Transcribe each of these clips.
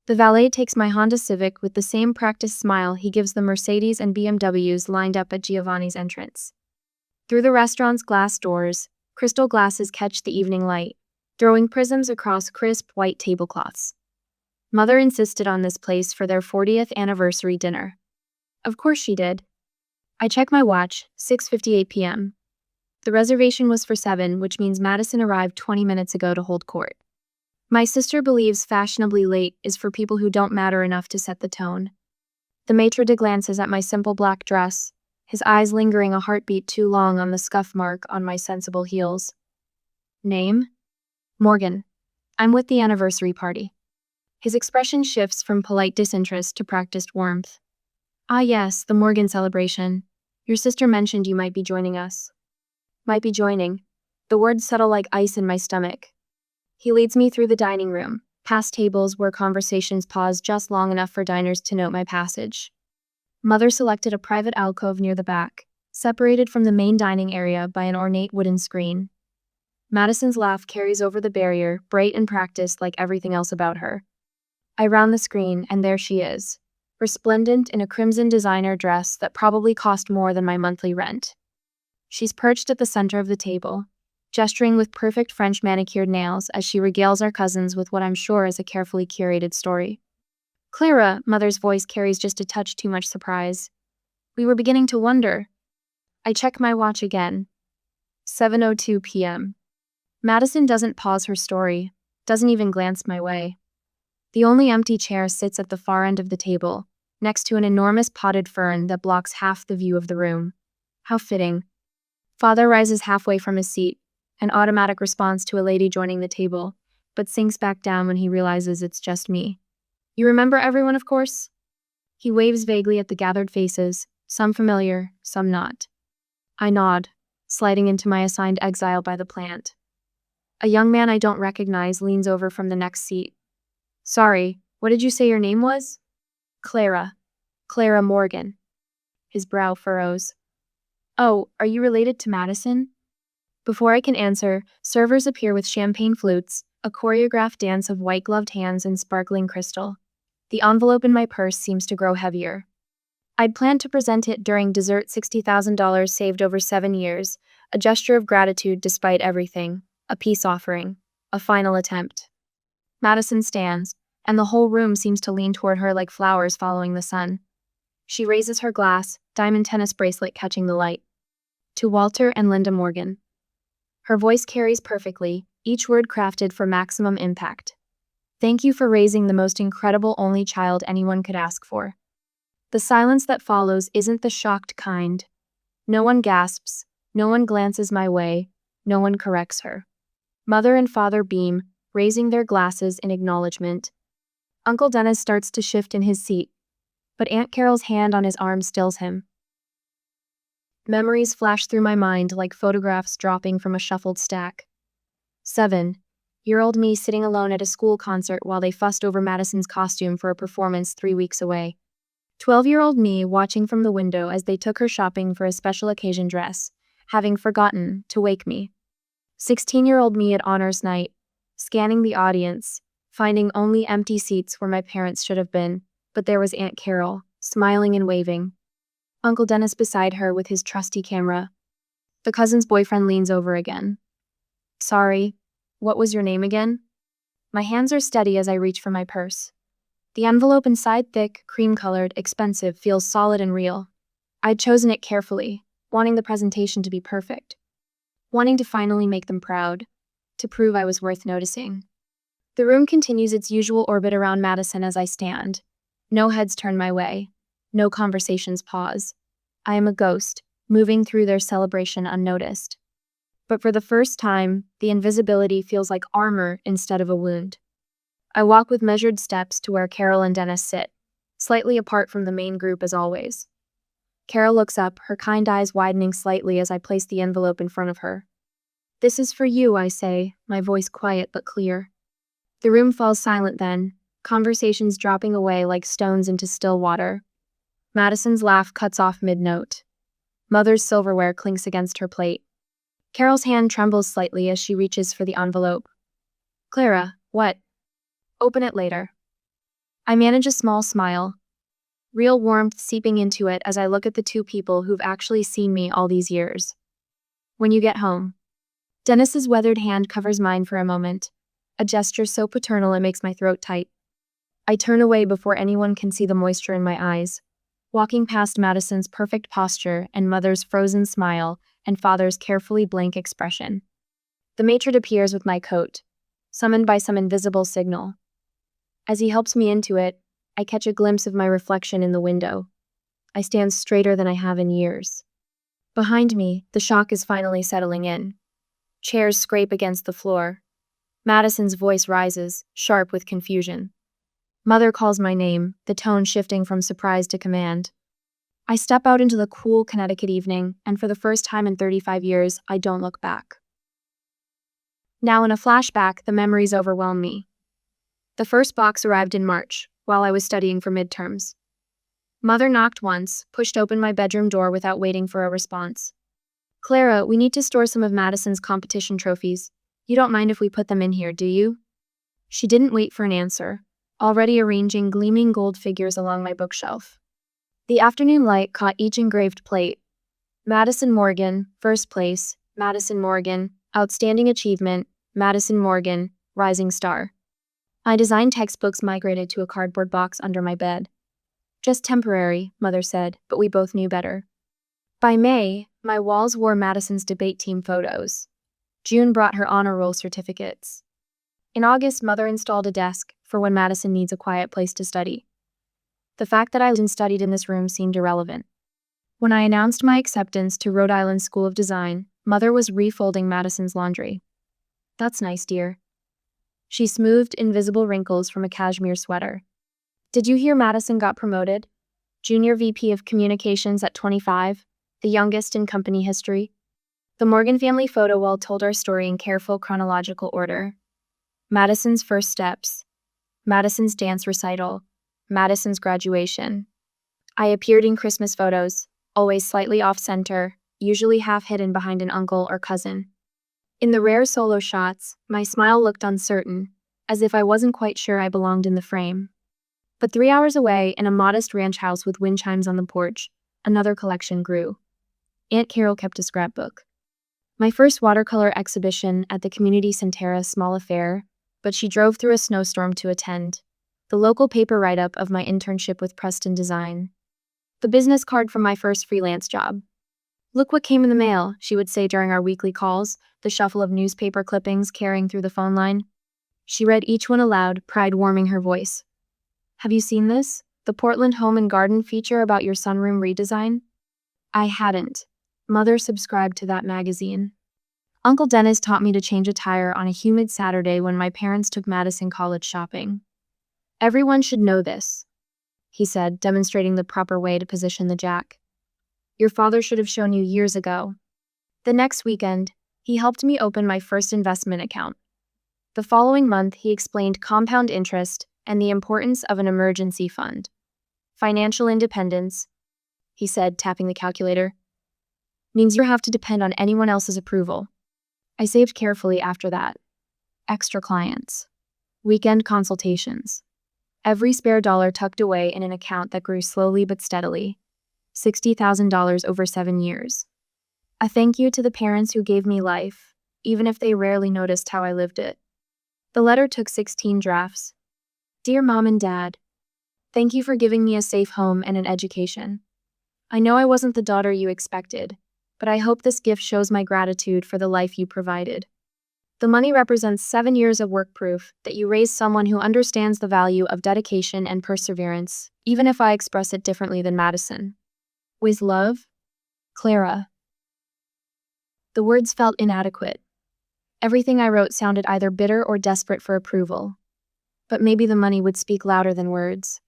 The valet takes my Honda Civic with the same practiced smile he gives the Mercedes and BMWs lined up at Giovanni's entrance. Through the restaurant's glass doors, crystal glasses catch the evening light, throwing prisms across crisp white tablecloths. Mother insisted on this place for their 40th anniversary dinner. Of course she did. I check my watch, 6:58 p.m. The reservation was for 7, which means Madison arrived 20 minutes ago to hold court. My sister believes fashionably late is for people who don't matter enough to set the tone. The maitre d' glances at my simple black dress, his eyes lingering a heartbeat too long on the scuff mark on my sensible heels. Name? Morgan. I'm with the anniversary party. His expression shifts from polite disinterest to practiced warmth. Ah yes, the Morgan celebration. Your sister mentioned you might be joining us. Might be joining. The words settle like ice in my stomach. He leads me through the dining room, past tables where conversations pause just long enough for diners to note my passage. Mother selected a private alcove near the back, separated from the main dining area by an ornate wooden screen. Madison's laugh carries over the barrier, bright and practiced like everything else about her. I round the screen, and there she is, resplendent in a crimson designer dress that probably cost more than my monthly rent. She's perched at the center of the table, gesturing with perfect French manicured nails as she regales our cousins with what I'm sure is a carefully curated story. Clara, Mother's voice carries just a touch too much surprise. We were beginning to wonder. I check my watch again. 7:02 p.m. Madison doesn't pause her story, doesn't even glance my way. The only empty chair sits at the far end of the table, next to an enormous potted fern that blocks half the view of the room. How fitting. Father rises halfway from his seat, an automatic response to a lady joining the table, but sinks back down when he realizes it's just me. You remember everyone, of course? He waves vaguely at the gathered faces, some familiar, some not. I nod, sliding into my assigned exile by the plant. A young man I don't recognize leans over from the next seat. Sorry, what did you say your name was? Clara. Clara Morgan. His brow furrows. Oh, are you related to Madison? Before I can answer, servers appear with champagne flutes, a choreographed dance of white-gloved hands and sparkling crystal. The envelope in my purse seems to grow heavier. I'd planned to present it during dessert $60,000 saved over 7 years, a gesture of gratitude despite everything, a peace offering, a final attempt. Madison stands, and the whole room seems to lean toward her like flowers following the sun. She raises her glass, diamond tennis bracelet catching the light. To Walter and Linda Morgan. Her voice carries perfectly, each word crafted for maximum impact. Thank you for raising the most incredible only child anyone could ask for. The silence that follows isn't the shocked kind. No one gasps, no one glances my way, no one corrects her. Mother and father beam, raising their glasses in acknowledgement. Uncle Dennis starts to shift in his seat, but Aunt Carol's hand on his arm stills him. Memories flash through my mind like photographs dropping from a shuffled stack. 7-year-old me sitting alone at a school concert while they fussed over Madison's costume for a performance 3 weeks away. 12-year-old me watching from the window as they took her shopping for a special occasion dress, having forgotten to wake me. 16-year-old me at honors night, scanning the audience, finding only empty seats where my parents should have been, but there was Aunt Carol, smiling and waving. Uncle Dennis beside her with his trusty camera. The cousin's boyfriend leans over again. Sorry, what was your name again? My hands are steady as I reach for my purse. The envelope inside, thick, cream-colored, expensive, feels solid and real. I'd chosen it carefully, wanting the presentation to be perfect. Wanting to finally make them proud, to prove I was worth noticing. The room continues its usual orbit around Madison as I stand. No heads turn my way. No conversations pause. I am a ghost, moving through their celebration unnoticed. But for the first time, the invisibility feels like armor instead of a wound. I walk with measured steps to where Carol and Dennis sit, slightly apart from the main group as always. Carol looks up, her kind eyes widening slightly as I place the envelope in front of her. This is for you, I say, my voice quiet but clear. The room falls silent then, conversations dropping away like stones into still water. Madison's laugh cuts off mid-note. Mother's silverware clinks against her plate. Carol's hand trembles slightly as she reaches for the envelope. Clara, what? Open it later. I manage a small smile, real warmth seeping into it as I look at the two people who've actually seen me all these years. When you get home. Dennis's weathered hand covers mine for a moment, a gesture so paternal it makes my throat tight. I turn away before anyone can see the moisture in my eyes, walking past Madison's perfect posture and mother's frozen smile and father's carefully blank expression. The matron appears with my coat, summoned by some invisible signal. As he helps me into it, I catch a glimpse of my reflection in the window. I stand straighter than I have in years. Behind me, the shock is finally settling in. Chairs scrape against the floor. Madison's voice rises, sharp with confusion. Mother calls my name, the tone shifting from surprise to command. I step out into the cool Connecticut evening, and for the first time in 35 years, I don't look back. Now in a flashback, the memories overwhelm me. The first box arrived in March, while I was studying for midterms. Mother knocked once, pushed open my bedroom door without waiting for a response. "Clara, we need to store some of Madison's competition trophies. You don't mind if we put them in here, do you?" She didn't wait for an answer, already arranging gleaming gold figures along my bookshelf. The afternoon light caught each engraved plate. Madison Morgan, first place. Madison Morgan, outstanding achievement. Madison Morgan, rising star. My design textbooks migrated to a cardboard box under my bed. "Just temporary," Mother said, but we both knew better. By May, my walls wore Madison's debate team photos. June brought her honor roll certificates. In August, Mother installed a desk for when Madison needs a quiet place to study. The fact that I lived and studied in this room seemed irrelevant. When I announced my acceptance to Rhode Island School of Design, Mother was refolding Madison's laundry. "That's nice, dear." She smoothed invisible wrinkles from a cashmere sweater. "Did you hear Madison got promoted? Junior VP of Communications at 25, the youngest in company history." The Morgan family photo wall told our story in careful chronological order. Madison's first steps, Madison's dance recital, Madison's graduation. I appeared in Christmas photos, always slightly off-center, usually half hidden behind an uncle or cousin. In the rare solo shots, my smile looked uncertain, as if I wasn't quite sure I belonged in the frame. But 3 hours away, in a modest ranch house with wind chimes on the porch, another collection grew. Aunt Carol kept a scrapbook. My first watercolor exhibition at the Community Centera small affair, but she drove through a snowstorm to attend. The local paper write-up of my internship with Preston Design. The business card from my first freelance job. "Look what came in the mail," she would say during our weekly calls, the shuffle of newspaper clippings carrying through the phone line. She read each one aloud, pride warming her voice. "Have you seen this? The Portland Home and Garden feature about your sunroom redesign?" I hadn't. Mother subscribed to that magazine. Uncle Dennis taught me to change a tire on a humid Saturday when my parents took Madison college shopping. "Everyone should know this," he said, demonstrating the proper way to position the jack. "Your father should have shown you years ago." The next weekend, he helped me open my first investment account. The following month, he explained compound interest and the importance of an emergency fund. "Financial independence," he said, tapping the calculator, "means you have to depend on anyone else's approval." I saved carefully after that. Extra clients. Weekend consultations. Every spare dollar tucked away in an account that grew slowly but steadily. $60,000 over 7 years. A thank you to the parents who gave me life, even if they rarely noticed how I lived it. The letter took 16 drafts. "Dear Mom and Dad, thank you for giving me a safe home and an education. I know I wasn't the daughter you expected, but I hope this gift shows my gratitude for the life you provided. The money represents 7 years of work proof that you raised someone who understands the value of dedication and perseverance, even if I express it differently than Madison. With love, Clara." The words felt inadequate. Everything I wrote sounded either bitter or desperate for approval. But maybe the money would speak louder than words.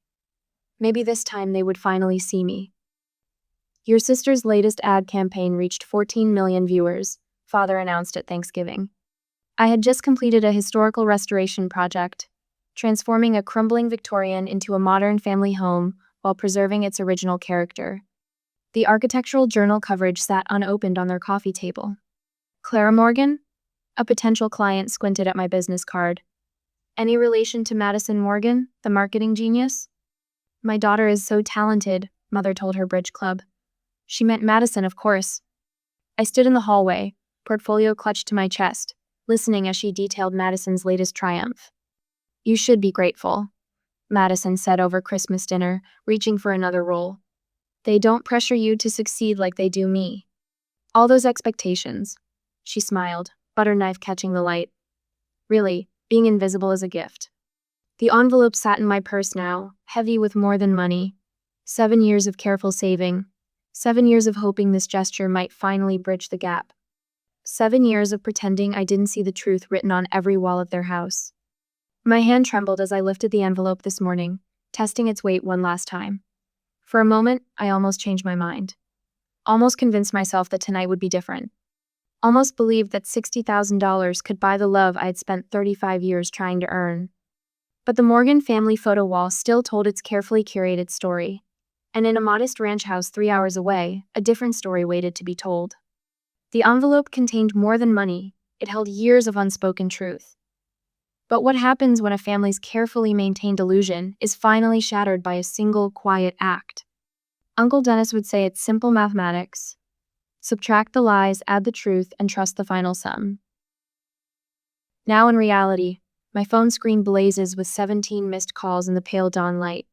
Maybe this time they would finally see me. "Your sister's latest ad campaign reached 14 million viewers," Father announced at Thanksgiving. I had just completed a historical restoration project, transforming a crumbling Victorian into a modern family home while preserving its original character. The Architectural Journal coverage sat unopened on their coffee table. "Clara Morgan?" A potential client squinted at my business card. Any relation to Madison Morgan, the marketing genius? My daughter is so talented, Mother told her bridge club. She meant Madison, of course. I stood in the hallway, portfolio clutched to my chest, listening as she detailed Madison's latest triumph. You should be grateful, Madison said over Christmas dinner, reaching for another roll. They don't pressure you to succeed like they do me. All those expectations. She smiled, butter knife catching the light. Really, being invisible is a gift. The envelope sat in my purse now, heavy with more than money. 7 years of careful saving. 7 years of hoping this gesture might finally bridge the gap. 7 years of pretending I didn't see the truth written on every wall of their house. My hand trembled as I lifted the envelope this morning, testing its weight one last time. For a moment, I almost changed my mind. Almost convinced myself that tonight would be different. Almost believed that $60,000 could buy the love I had spent 35 years trying to earn. But the Morgan family photo wall still told its carefully curated story. And in a modest ranch house 3 hours away, a different story waited to be told. The envelope contained more than money. It held years of unspoken truth. But what happens when a family's carefully maintained illusion is finally shattered by a single quiet act? Uncle Dennis would say it's simple mathematics. Subtract the lies, add the truth, and trust the final sum. Now in reality, my phone screen blazes with 17 missed calls in the pale dawn light.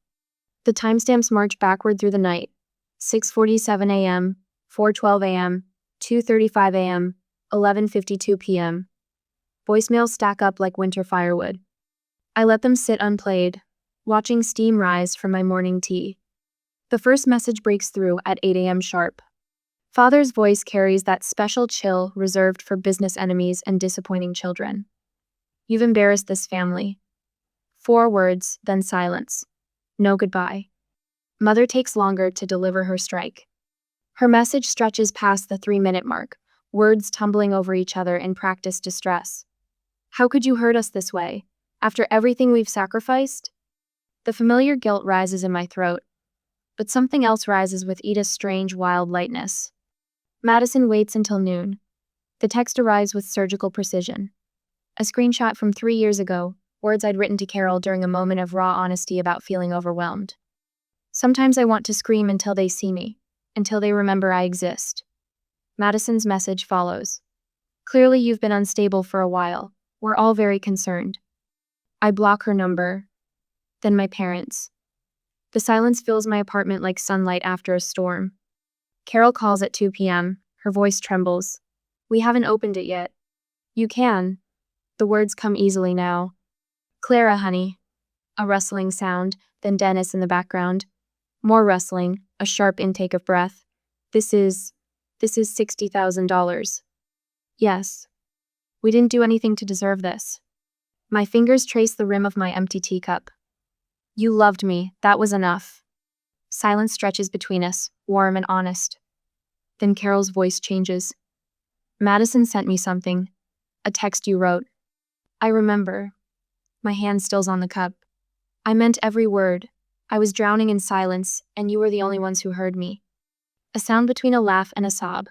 The timestamps march backward through the night. 6:47 a.m., 4:12 a.m., 2:35 a.m., 11:52 p.m. Voicemails stack up like winter firewood. I let them sit unplayed, watching steam rise from my morning tea. The first message breaks through at 8 a.m. sharp. Father's voice carries that special chill reserved for business enemies and disappointing children. You've embarrassed this family. 4 words, then silence. No goodbye. Mother takes longer to deliver her strike. Her message stretches past the 3-minute mark, words tumbling over each other in practiced distress. How could you hurt us this way, after everything we've sacrificed? The familiar guilt rises in my throat, but something else rises with Ida's strange, wild lightness. Madison waits until noon. The text arrives with surgical precision. A screenshot from 3 years ago, words I'd written to Carol during a moment of raw honesty about feeling overwhelmed. Sometimes I want to scream until they see me, until they remember I exist. Madison's message follows. Clearly you've been unstable for a while. We're all very concerned. I block her number. Then my parents. The silence fills my apartment like sunlight after a storm. Carol calls at 2 p.m. Her voice trembles. We haven't opened it yet. You can. The words come easily now. Clara, honey. A rustling sound, then Dennis in the background. More rustling, a sharp intake of breath. This is $60,000. Yes. We didn't do anything to deserve this. My fingers trace the rim of my empty teacup. You loved me, that was enough. Silence stretches between us, warm and honest. Then Carol's voice changes. Madison sent me something. A text you wrote. I remember. My hand still's on the cup. I meant every word. I was drowning in silence, and you were the only ones who heard me. A sound between a laugh and a sob.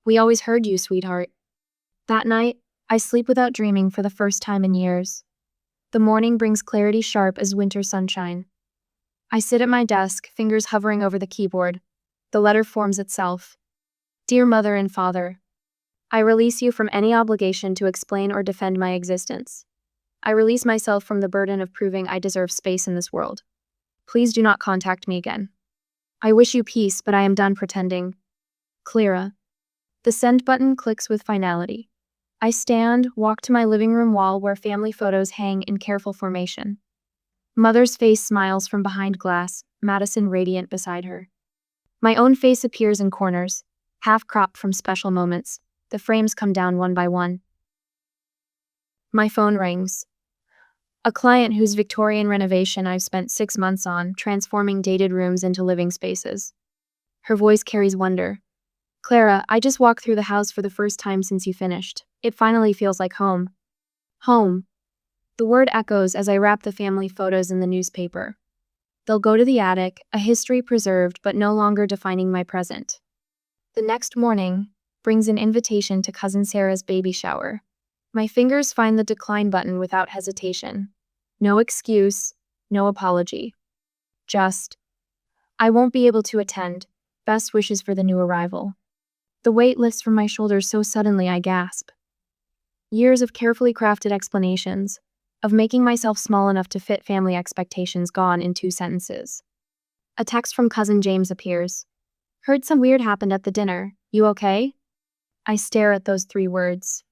We always heard you, sweetheart. That night, I sleep without dreaming for the first time in years. The morning brings clarity sharp as winter sunshine. I sit at my desk, fingers hovering over the keyboard. The letter forms itself. Dear Mother and Father, I release you from any obligation to explain or defend my existence. I release myself from the burden of proving I deserve space in this world. Please do not contact me again. I wish you peace, but I am done pretending. Clara. The send button clicks with finality. I stand, walk to my living room wall where family photos hang in careful formation. Mother's face smiles from behind glass, Madison radiant beside her. My own face appears in corners, half-cropped from special moments. The frames come down one by one. My phone rings. A client whose Victorian renovation I've spent 6 months on, transforming dated rooms into living spaces. Her voice carries wonder. Clara, I just walked through the house for the first time since you finished. It finally feels like home. Home. The word echoes as I wrap the family photos in the newspaper. They'll go to the attic, a history preserved but no longer defining my present. The next morning brings an invitation to Cousin Sarah's baby shower. My fingers find the decline button without hesitation. No excuse, no apology. Just, I won't be able to attend. Best wishes for the new arrival. The weight lifts from my shoulders so suddenly I gasp. Years of carefully crafted explanations, of making myself small enough to fit family expectations gone in 2 sentences. A text from cousin James appears. Heard some weird happened at the dinner. You okay? I stare at those 3 words.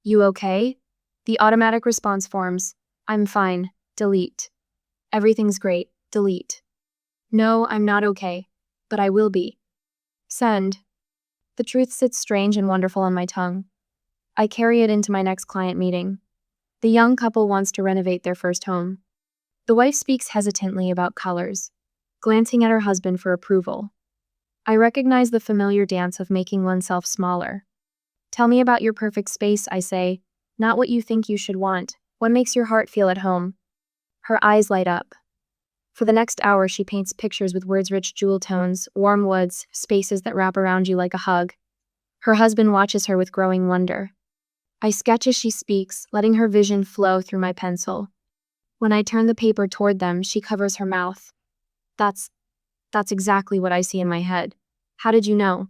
You okay? The automatic response forms. I'm fine. Delete. Everything's great. Delete. No, I'm not okay. But I will be. Send. The truth sits strange and wonderful on my tongue. I carry it into my next client meeting. The young couple wants to renovate their first home. The wife speaks hesitantly about colors, glancing at her husband for approval. I recognize the familiar dance of making oneself smaller. Tell me about your perfect space, I say, not what you think you should want. What makes your heart feel at home? Her eyes light up. For the next hour, she paints pictures with words-rich jewel tones, warm woods, spaces that wrap around you like a hug. Her husband watches her with growing wonder. I sketch as she speaks, letting her vision flow through my pencil. When I turn the paper toward them, she covers her mouth. That's exactly what I see in my head. How did you know?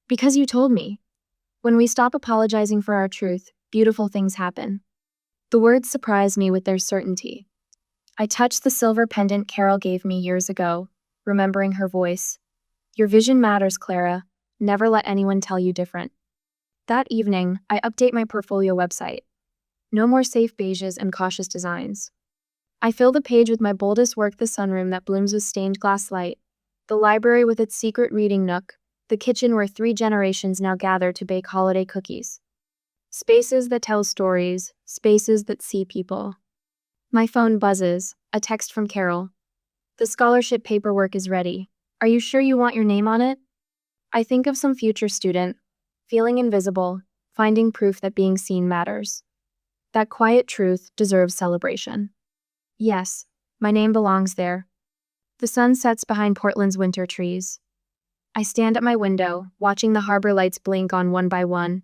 Because you told me. When we stop apologizing for our truth, beautiful things happen. The words surprise me with their certainty. I touch the silver pendant Carol gave me years ago, remembering her voice. Your vision matters, Clara. Never let anyone tell you different. That evening, I update my portfolio website. No more safe beiges and cautious designs. I fill the page with my boldest work, the sunroom that blooms with stained glass light, the library with its secret reading nook, the kitchen where 3 generations now gather to bake holiday cookies. Spaces that tell stories, spaces that see people. My phone buzzes, a text from Carol. The scholarship paperwork is ready. Are you sure you want your name on it? I think of some future student, feeling invisible, finding proof that being seen matters. That quiet truth deserves celebration. Yes, my name belongs there. The sun sets behind Portland's winter trees. I stand at my window, watching the harbor lights blink on one by one.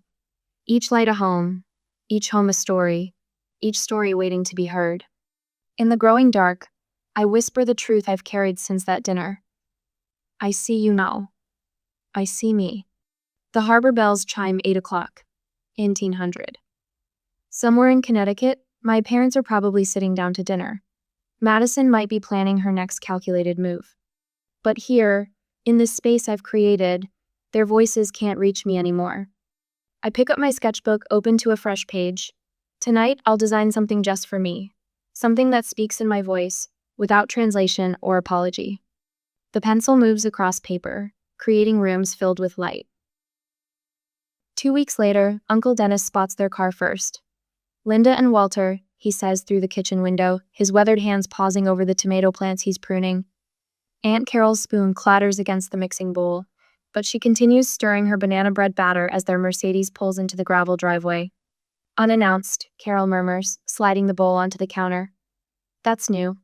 Each light a home, each home a story, each story waiting to be heard. In the growing dark, I whisper the truth I've carried since that dinner. I see you now. I see me. The harbor bells chime 8 o'clock. 1800. Somewhere in Connecticut, my parents are probably sitting down to dinner. Madison might be planning her next calculated move. But here, in this space I've created, their voices can't reach me anymore. I pick up my sketchbook, open to a fresh page. Tonight, I'll design something just for me. Something that speaks in my voice, without translation or apology. The pencil moves across paper, creating rooms filled with light. 2 weeks later, Uncle Dennis spots their car first. Linda and Walter, he says through the kitchen window, his weathered hands pausing over the tomato plants he's pruning. Aunt Carol's spoon clatters against the mixing bowl, but she continues stirring her banana bread batter as their Mercedes pulls into the gravel driveway. Unannounced, Carol murmurs, sliding the bowl onto the counter. That's new.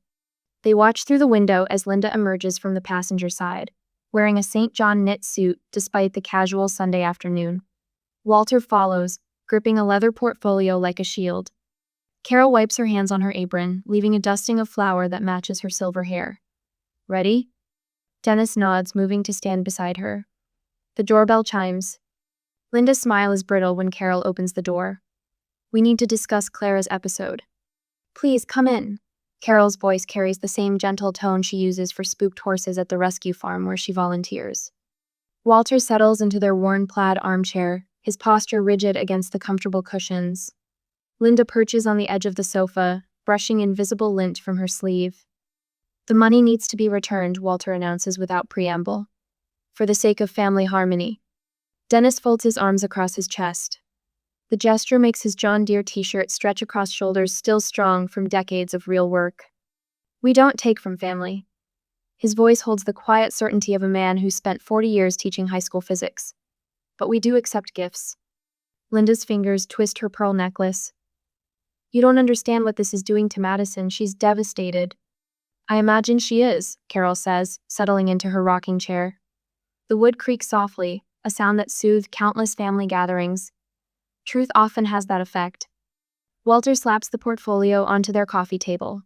They watch through the window as Linda emerges from the passenger side, wearing a St. John knit suit despite the casual Sunday afternoon. Walter follows, gripping a leather portfolio like a shield. Carol wipes her hands on her apron, leaving a dusting of flour that matches her silver hair. Ready? Dennis nods, moving to stand beside her. The doorbell chimes. Linda's smile is brittle when Carol opens the door. We need to discuss Clara's episode. Please, come in. Carol's voice carries the same gentle tone she uses for spooked horses at the rescue farm where she volunteers. Walter settles into their worn plaid armchair, his posture rigid against the comfortable cushions. Linda perches on the edge of the sofa, brushing invisible lint from her sleeve. The money needs to be returned, Walter announces without preamble. For the sake of family harmony. Dennis folds his arms across his chest. The gesture makes his John Deere t-shirt stretch across shoulders still strong from decades of real work. We don't take from family. His voice holds the quiet certainty of a man who spent 40 years teaching high school physics. But we do accept gifts. Linda's fingers twist her pearl necklace. You don't understand what this is doing to Madison. She's devastated. I imagine she is, Carol says, settling into her rocking chair. The wood creaks softly, a sound that soothed countless family gatherings. Truth often has that effect, Walter slaps the portfolio onto their coffee table,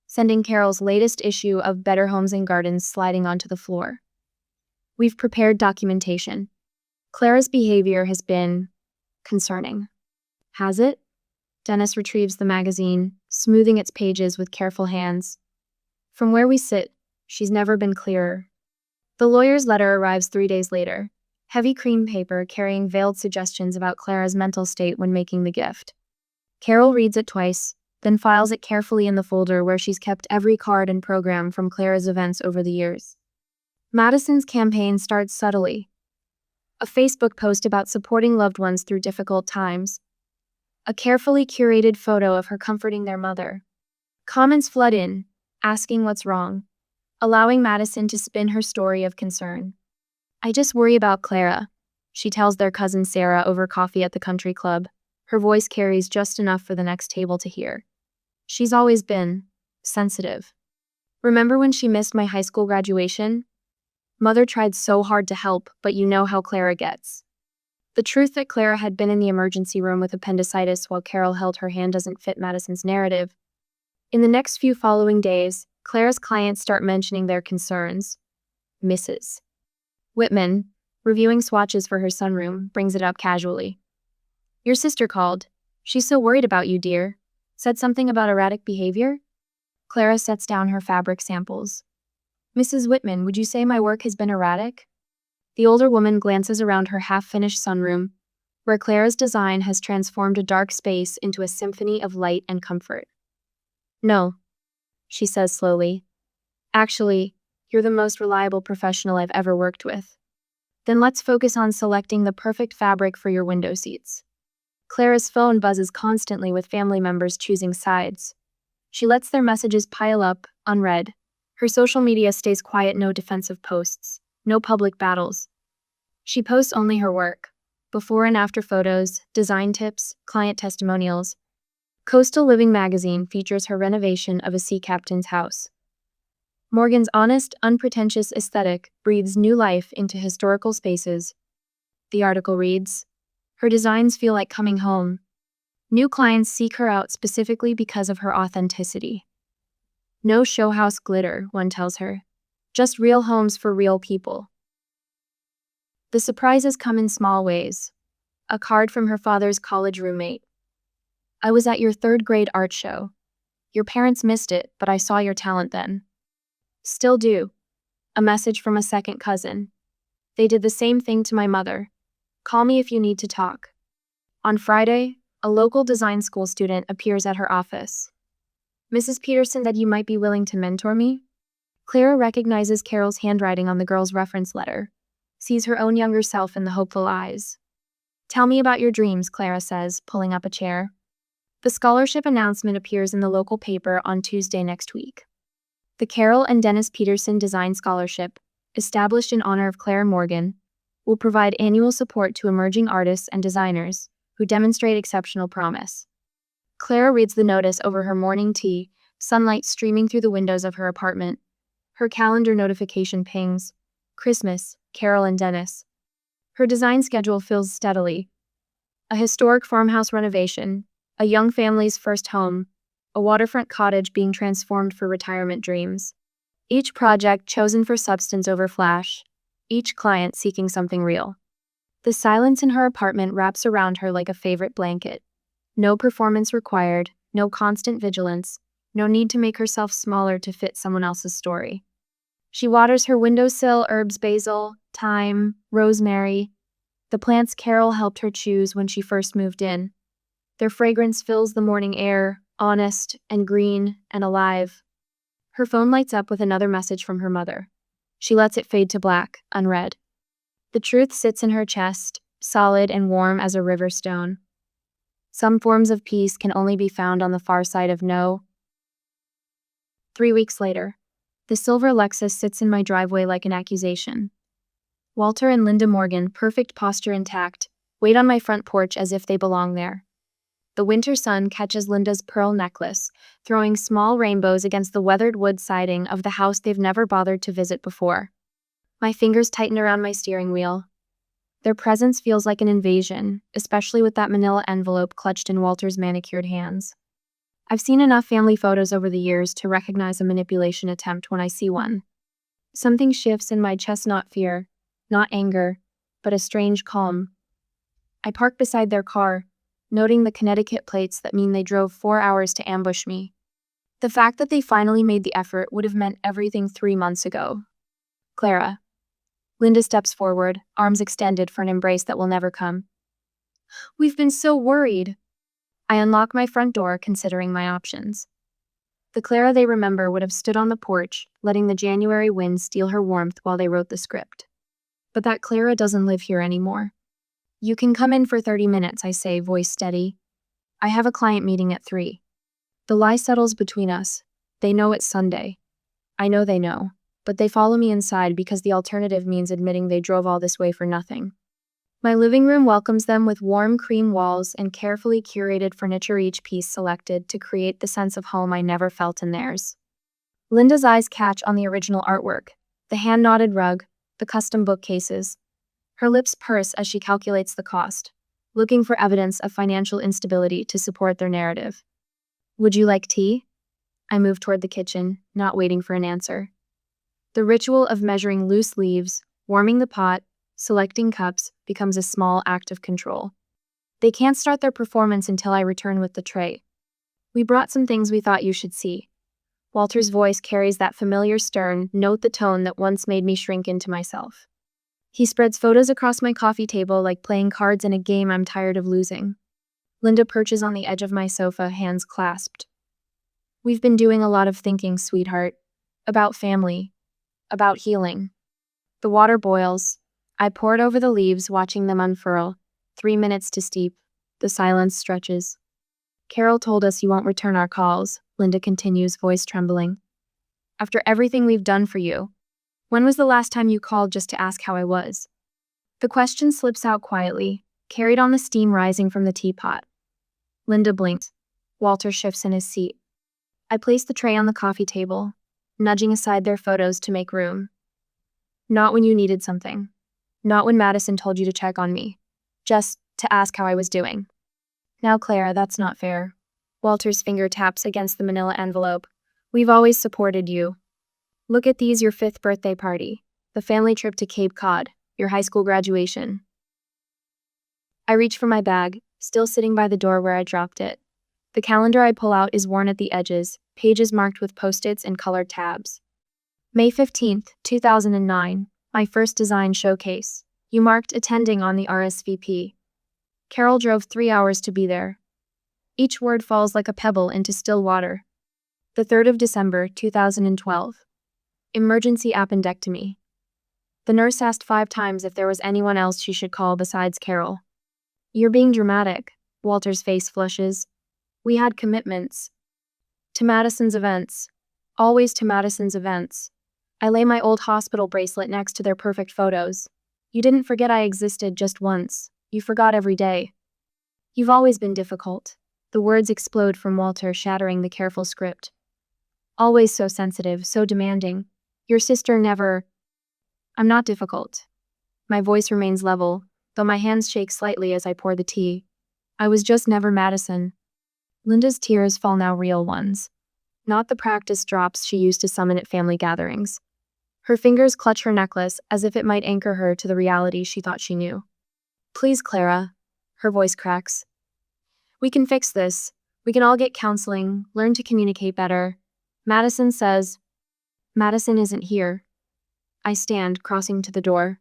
sending Carol's latest issue of Better Homes and Gardens sliding onto the floor. We've prepared documentation. Clara's behavior has been concerning. Has it? Dennis retrieves the magazine, smoothing its pages with careful hands. From where we sit, she's never been clearer. The lawyer's letter arrives 3 days later, heavy cream paper carrying veiled suggestions about Clara's mental state when making the gift. Carol reads it twice, then files it carefully in the folder where she's kept every card and program from Clara's events over the years. Madison's campaign starts subtly. A Facebook post about supporting loved ones through difficult times. A carefully curated photo of her comforting their mother. Comments flood in, asking what's wrong, allowing Madison to spin her story of concern. I just worry about Clara, she tells their cousin Sarah over coffee at the country club. Her voice carries just enough for the next table to hear. She's always been sensitive. Remember when she missed my high school graduation? Mother tried so hard to help, but you know how Clara gets. The truth that Clara had been in the emergency room with appendicitis while Carol held her hand doesn't fit Madison's narrative. In the next few following days, Clara's clients start mentioning their concerns. Mrs. Whitman, reviewing swatches for her sunroom, brings it up casually. Your sister called. She's so worried about you, dear. Said something about erratic behavior? Clara sets down her fabric samples. Mrs. Whitman, would you say my work has been erratic? The older woman glances around her half-finished sunroom, where Clara's design has transformed a dark space into a symphony of light and comfort. No, she says slowly. Actually, you're the most reliable professional I've ever worked with. Then let's focus on selecting the perfect fabric for your window seats. Clara's phone buzzes constantly with family members choosing sides. She lets their messages pile up, unread. Her social media stays quiet, no defensive posts, no public battles. She posts only her work, before and after photos, design tips, client testimonials. Coastal Living magazine features her renovation of a sea captain's house. Morgan's honest, unpretentious aesthetic breathes new life into historical spaces. The article reads, her designs feel like coming home. New clients seek her out specifically because of her authenticity. No showhouse glitter, one tells her. Just real homes for real people. The surprises come in small ways. A card from her father's college roommate. I was at your 3rd grade art show. Your parents missed it, but I saw your talent then. Still do. A message from a second cousin. They did the same thing to my mother. Call me if you need to talk. On Friday, a local design school student appears at her office. Mrs. Peterson said you might be willing to mentor me? Clara recognizes Carol's handwriting on the girl's reference letter, sees her own younger self in the hopeful eyes. Tell me about your dreams, Clara says, pulling up a chair. The scholarship announcement appears in the local paper on Tuesday next week. The Carol and Dennis Peterson Design Scholarship, established in honor of Clara Morgan, will provide annual support to emerging artists and designers who demonstrate exceptional promise. Clara reads the notice over her morning tea, sunlight streaming through the windows of her apartment. Her calendar notification pings. Christmas, Carol and Dennis. Her design schedule fills steadily. A historic farmhouse renovation, a young family's first home, a waterfront cottage being transformed for retirement dreams. Each project chosen for substance over flash, each client seeking something real. The silence in her apartment wraps around her like a favorite blanket. No performance required, no constant vigilance, no need to make herself smaller to fit someone else's story. She waters her windowsill herbs, basil, thyme, rosemary, the plants Carol helped her choose when she first moved in. Their fragrance fills the morning air, honest and green and alive. Her phone lights up with another message from her mother. She lets it fade to black, unread. The truth sits in her chest, solid and warm as a river stone. Some forms of peace can only be found on the far side of no. 3 weeks later, the silver Lexus sits in my driveway like an accusation. Walter and Linda Morgan, perfect posture intact, wait on my front porch as if they belong there. The winter sun catches Linda's pearl necklace, throwing small rainbows against the weathered wood siding of the house they've never bothered to visit before. My fingers tighten around my steering wheel. Their presence feels like an invasion, especially with that manila envelope clutched in Walter's manicured hands. I've seen enough family photos over the years to recognize a manipulation attempt when I see one. Something shifts in my chest, not fear, not anger, but a strange calm. I park beside their car, noting the Connecticut plates that mean they drove 4 hours to ambush me. The fact that they finally made the effort would have meant everything 3 months ago. Clara. Linda steps forward, arms extended for an embrace that will never come. We've been so worried. I unlock my front door, considering my options. The Clara they remember would have stood on the porch, letting the January wind steal her warmth while they wrote the script. But that Clara doesn't live here anymore. You can come in for 30 minutes, I say, voice steady. I have a client meeting at 3. The lie settles between us. They know it's Sunday. I know they know, but they follow me inside because the alternative means admitting they drove all this way for nothing. My living room welcomes them with warm cream walls and carefully curated furniture, each piece selected to create the sense of home I never felt in theirs. Linda's eyes catch on the original artwork, the hand-knotted rug, the custom bookcases. Her lips purse as she calculates the cost, looking for evidence of financial instability to support their narrative. Would you like tea? I move toward the kitchen, not waiting for an answer. The ritual of measuring loose leaves, warming the pot, selecting cups becomes a small act of control. They can't start their performance until I return with the tray. We brought some things we thought you should see. Walter's voice carries that familiar stern, note the tone that once made me shrink into myself. He spreads photos across my coffee table like playing cards in a game I'm tired of losing. Linda perches on the edge of my sofa, hands clasped. We've been doing a lot of thinking, sweetheart. About family. About healing. The water boils. I pour it over the leaves, watching them unfurl. 3 minutes to steep. The silence stretches. Carol told us you won't return our calls, Linda continues, voice trembling. After everything we've done for you. When was the last time you called just to ask how I was? The question slips out quietly, carried on the steam rising from the teapot. Linda blinks. Walter shifts in his seat. I place the tray on the coffee table, nudging aside their photos to make room. Not when you needed something. Not when Madison told you to check on me. Just to ask how I was doing. Now, Clara, that's not fair. Walter's finger taps against the manila envelope. We've always supported you. Look at these, your 5th birthday party, the family trip to Cape Cod, your high school graduation. I reach for my bag, still sitting by the door where I dropped it. The calendar I pull out is worn at the edges, pages marked with post-its and colored tabs. May 15th, 2009, my first design showcase. You marked attending on the RSVP. Carol drove 3 hours to be there. Each word falls like a pebble into still water. The 3rd of December, 2012. Emergency appendectomy. The nurse asked 5 times if there was anyone else she should call besides Carol. You're being dramatic. Walter's face flushes. We had commitments. To Madison's events. Always to Madison's events. I lay my old hospital bracelet next to their perfect photos. You didn't forget I existed just once. You forgot every day. You've always been difficult. The words explode from Walter, shattering the careful script. Always so sensitive, so demanding. Your sister never... I'm not difficult. My voice remains level, though my hands shake slightly as I pour the tea. I was just never Madison. Linda's tears fall now, real ones. Not the practice drops she used to summon at family gatherings. Her fingers clutch her necklace as if it might anchor her to the reality she thought she knew. Please, Clara. Her voice cracks. We can fix this. We can all get counseling, learn to communicate better. Madison says... Madison isn't here. I stand, crossing to the door.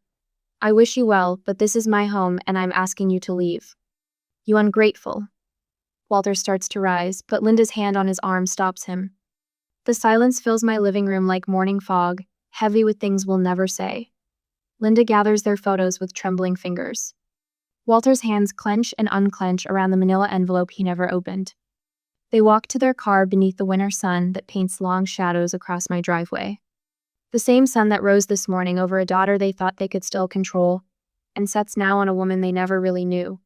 I wish you well, but this is my home and I'm asking you to leave. You ungrateful. Walter starts to rise, but Linda's hand on his arm stops him. The silence fills my living room like morning fog, heavy with things we'll never say. Linda gathers their photos with trembling fingers. Walter's hands clench and unclench around the manila envelope he never opened. They walk to their car beneath the winter sun that paints long shadows across my driveway. The same sun that rose this morning over a daughter they thought they could still control, and sets now on a woman they never really knew.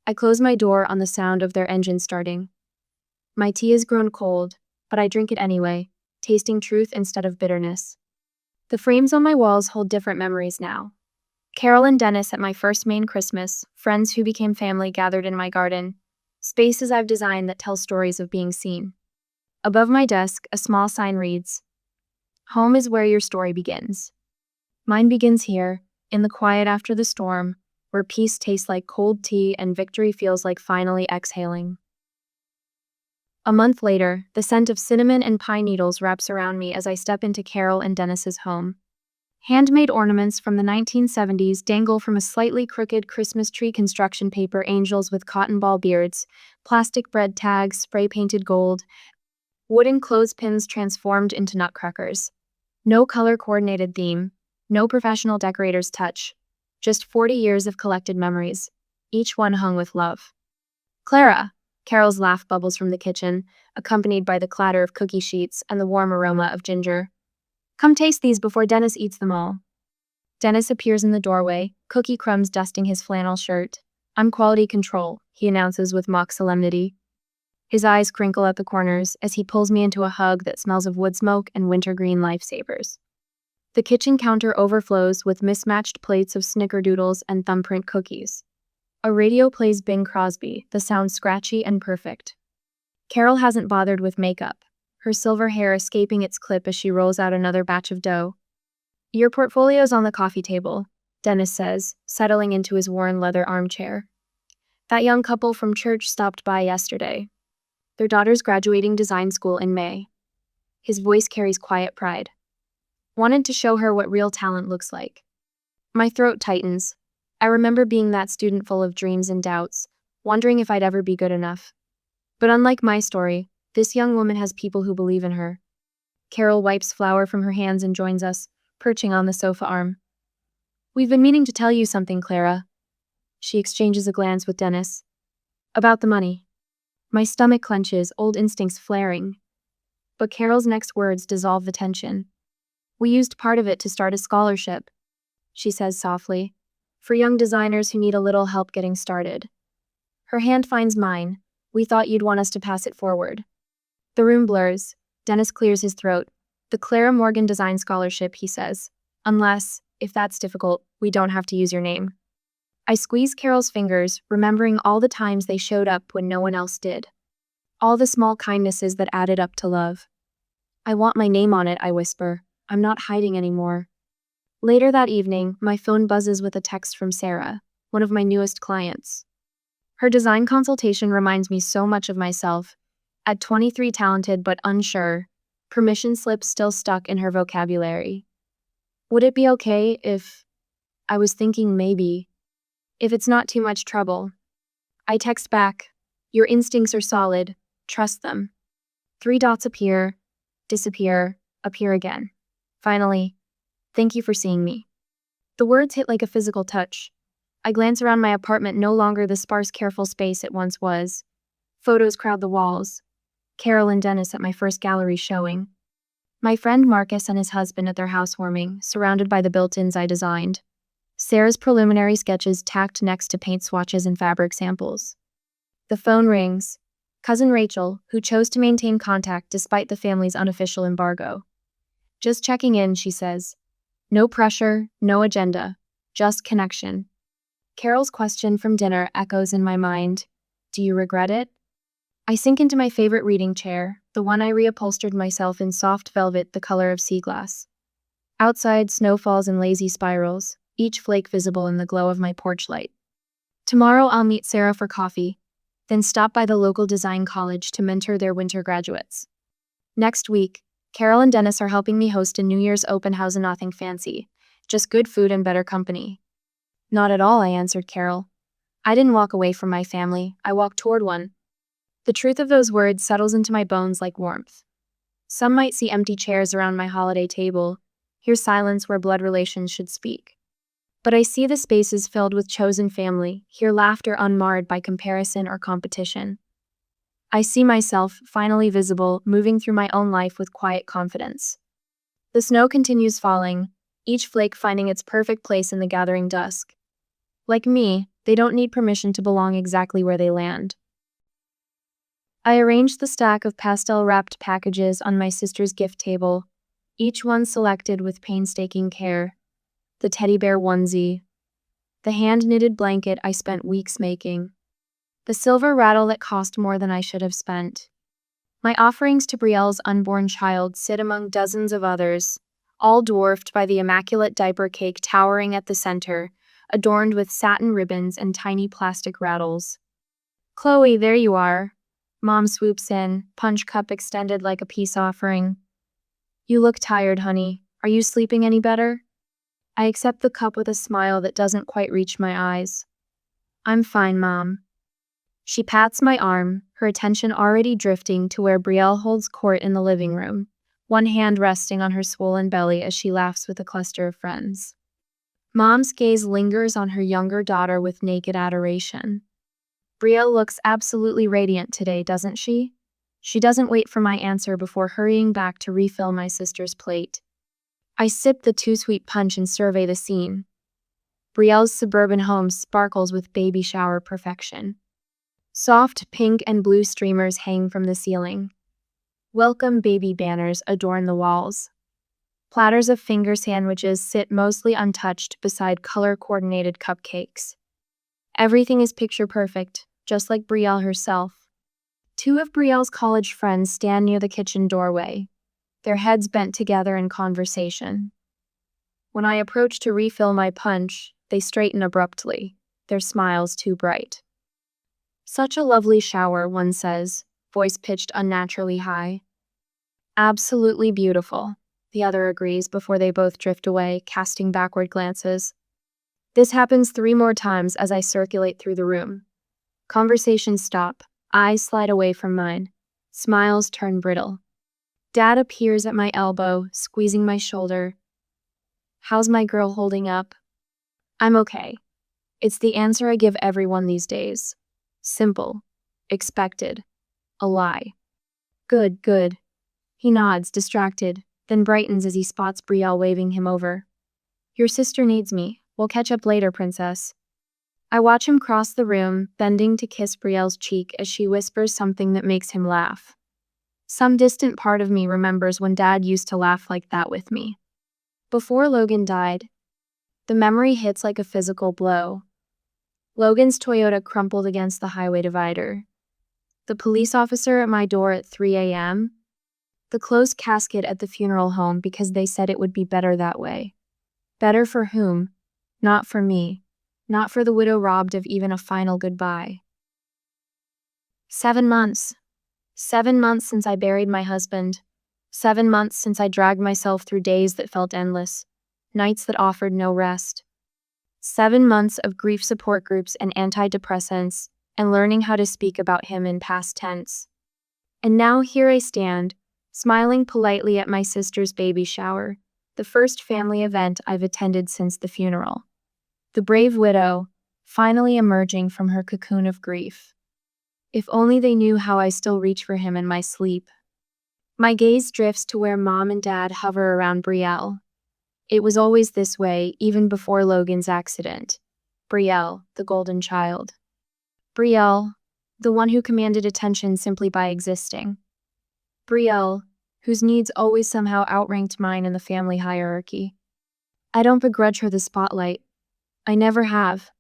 I close my door on the sound of their engine starting. My tea has grown cold, but I drink it anyway, tasting truth instead of bitterness. The frames on my walls hold different memories now. Carol and Dennis at my first Maine Christmas, friends who became family gathered in my garden, spaces I've designed that tell stories of being seen. Above my desk, a small sign reads, "Home is where your story begins." Mine begins here, in the quiet after the storm, where peace tastes like cold tea and victory feels like finally exhaling. A month later, the scent of cinnamon and pine needles wraps around me as I step into Carol and Dennis's home. Handmade ornaments from the 1970s dangle from a slightly crooked Christmas tree construction paper, angels with cotton ball beards, plastic bread tags spray-painted gold, wooden clothespins transformed into nutcrackers. No color-coordinated theme, no professional decorator's touch, just 40 years of collected memories, each one hung with love. "Clara!" Carol's laugh bubbles from the kitchen, accompanied by the clatter of cookie sheets and the warm aroma of ginger. "Come taste these before Dennis eats them all." Dennis appears in the doorway, cookie crumbs dusting his flannel shirt. "I'm quality control," he announces with mock solemnity. His eyes crinkle at the corners as he pulls me into a hug that smells of wood smoke and wintergreen lifesavers. The kitchen counter overflows with mismatched plates of snickerdoodles and thumbprint cookies. A radio plays Bing Crosby, the sound scratchy and perfect. Carol hasn't bothered with makeup, her silver hair escaping its clip as she rolls out another batch of dough. "Your portfolio's on the coffee table," Dennis says, settling into his worn leather armchair. "That young couple from church stopped by yesterday. Their daughter's graduating design school in May." His voice carries quiet pride. "Wanted to show her what real talent looks like." My throat tightens. I remember being that student full of dreams and doubts, wondering if I'd ever be good enough. But unlike my story, this young woman has people who believe in her. Carol wipes flour from her hands and joins us, perching on the sofa arm. "We've been meaning to tell you something, Clara." She exchanges a glance with Dennis. "About the money." My stomach clenches, old instincts flaring. But Carol's next words dissolve the tension. "We used part of it to start a scholarship," she says softly, "for young designers who need a little help getting started." Her hand finds mine. "We thought you'd want us to pass it forward." The room blurs. Dennis clears his throat. "The Clara Morgan Design Scholarship," he says. "Unless, if that's difficult, we don't have to use your name." I squeeze Carol's fingers, remembering all the times they showed up when no one else did. All the small kindnesses that added up to love. "I want my name on it," I whisper. "I'm not hiding anymore." Later that evening, my phone buzzes with a text from Sarah, one of my newest clients. Her design consultation reminds me so much of myself. At 23, talented but unsure, permission slips still stuck in her vocabulary. "Would it be okay if..." I was thinking maybe. "If it's not too much trouble." I text back, "Your instincts are solid. Trust them." 3 dots appear, disappear, appear again. Finally, "Thank you for seeing me." The words hit like a physical touch. I glance around my apartment, no longer the sparse, careful space it once was. Photos crowd the walls. Carol and Dennis at my first gallery showing. My friend Marcus and his husband at their housewarming, surrounded by the built-ins I designed. Sarah's preliminary sketches tacked next to paint swatches and fabric samples. The phone rings. Cousin Rachel, who chose to maintain contact despite the family's unofficial embargo. "Just checking in," she says. No pressure, no agenda, just connection. Carol's question from dinner echoes in my mind. "Do you regret it?" I sink into my favorite reading chair, the one I reupholstered myself in soft velvet the color of sea glass. Outside, snow falls in lazy spirals, each flake visible in the glow of my porch light. Tomorrow I'll meet Sarah for coffee, then stop by the local design college to mentor their winter graduates. Next week, Carol and Dennis are helping me host a New Year's open house, and nothing fancy, just good food and better company. "Not at all," I answered Carol. "I didn't walk away from my family, I walked toward one." The truth of those words settles into my bones like warmth. Some might see empty chairs around my holiday table, hear silence where blood relations should speak. But I see the spaces filled with chosen family, hear laughter unmarred by comparison or competition. I see myself, finally visible, moving through my own life with quiet confidence. The snow continues falling, each flake finding its perfect place in the gathering dusk. Like me, they don't need permission to belong exactly where they land. I arranged the stack of pastel-wrapped packages on my sister's gift table, each one selected with painstaking care. The teddy bear onesie, The hand-knitted blanket I spent weeks making. The silver rattle that cost more than I should have spent. My offerings to Brielle's unborn child sit among dozens of others, all dwarfed by the immaculate diaper cake towering at the center, adorned with satin ribbons and tiny plastic rattles. "Chloe, there you are." Mom swoops in, punch cup extended like a peace offering. "You look tired, honey. Are you sleeping any better?" I accept the cup with a smile that doesn't quite reach my eyes. "I'm fine, Mom." She pats my arm, her attention already drifting to where Brielle holds court in the living room, one hand resting on her swollen belly as she laughs with a cluster of friends. Mom's gaze lingers on her younger daughter with naked adoration. Brielle looks absolutely radiant today, doesn't she? She doesn't wait for my answer before hurrying back to refill my sister's plate. I sip the too-sweet punch and survey the scene. Brielle's suburban home sparkles with baby shower perfection. Soft pink and blue streamers hang from the ceiling. Welcome baby banners adorn the walls. Platters of finger sandwiches sit mostly untouched beside color-coordinated cupcakes. Everything is picture perfect, just like Brielle herself. Two of Brielle's college friends stand near the kitchen doorway, their heads bent together in conversation. When I approach to refill my punch, they straighten abruptly, their smiles too bright. "Such a lovely shower," one says, voice pitched unnaturally high. "Absolutely beautiful," the other agrees before they both drift away, casting backward glances. This happens 3 more times as I circulate through the room. Conversations stop, eyes slide away from mine, smiles turn brittle. Dad appears at my elbow, squeezing my shoulder. "How's my girl holding up?" "I'm okay." It's the answer I give everyone these days. Simple. Expected. A lie. "Good, good." He nods, distracted, then brightens as he spots Brielle waving him over. "Your sister needs me. We'll catch up later, princess." I watch him cross the room, bending to kiss Brielle's cheek as she whispers something that makes him laugh. Some distant part of me remembers when Dad used to laugh like that with me. Before Logan died, the memory hits like a physical blow. Logan's Toyota crumpled against the highway divider. The police officer at my door at 3 a.m. The closed casket at the funeral home because they said it would be better that way. Better for whom? Not for me. Not for the widow robbed of even a final goodbye. 7 months. 7 months since I buried my husband. 7 months since I dragged myself through days that felt endless, nights that offered no rest. 7 months of grief support groups and antidepressants, and learning how to speak about him in past tense. And now here I stand, smiling politely at my sister's baby shower, the first family event I've attended since the funeral. The brave widow, finally emerging from her cocoon of grief. If only they knew how I still reach for him in my sleep. My gaze drifts to where Mom and Dad hover around Brielle. It was always this way, even before Logan's accident. Brielle, the golden child. Brielle, the one who commanded attention simply by existing. Brielle, whose needs always somehow outranked mine in the family hierarchy. I don't begrudge her the spotlight. I never have.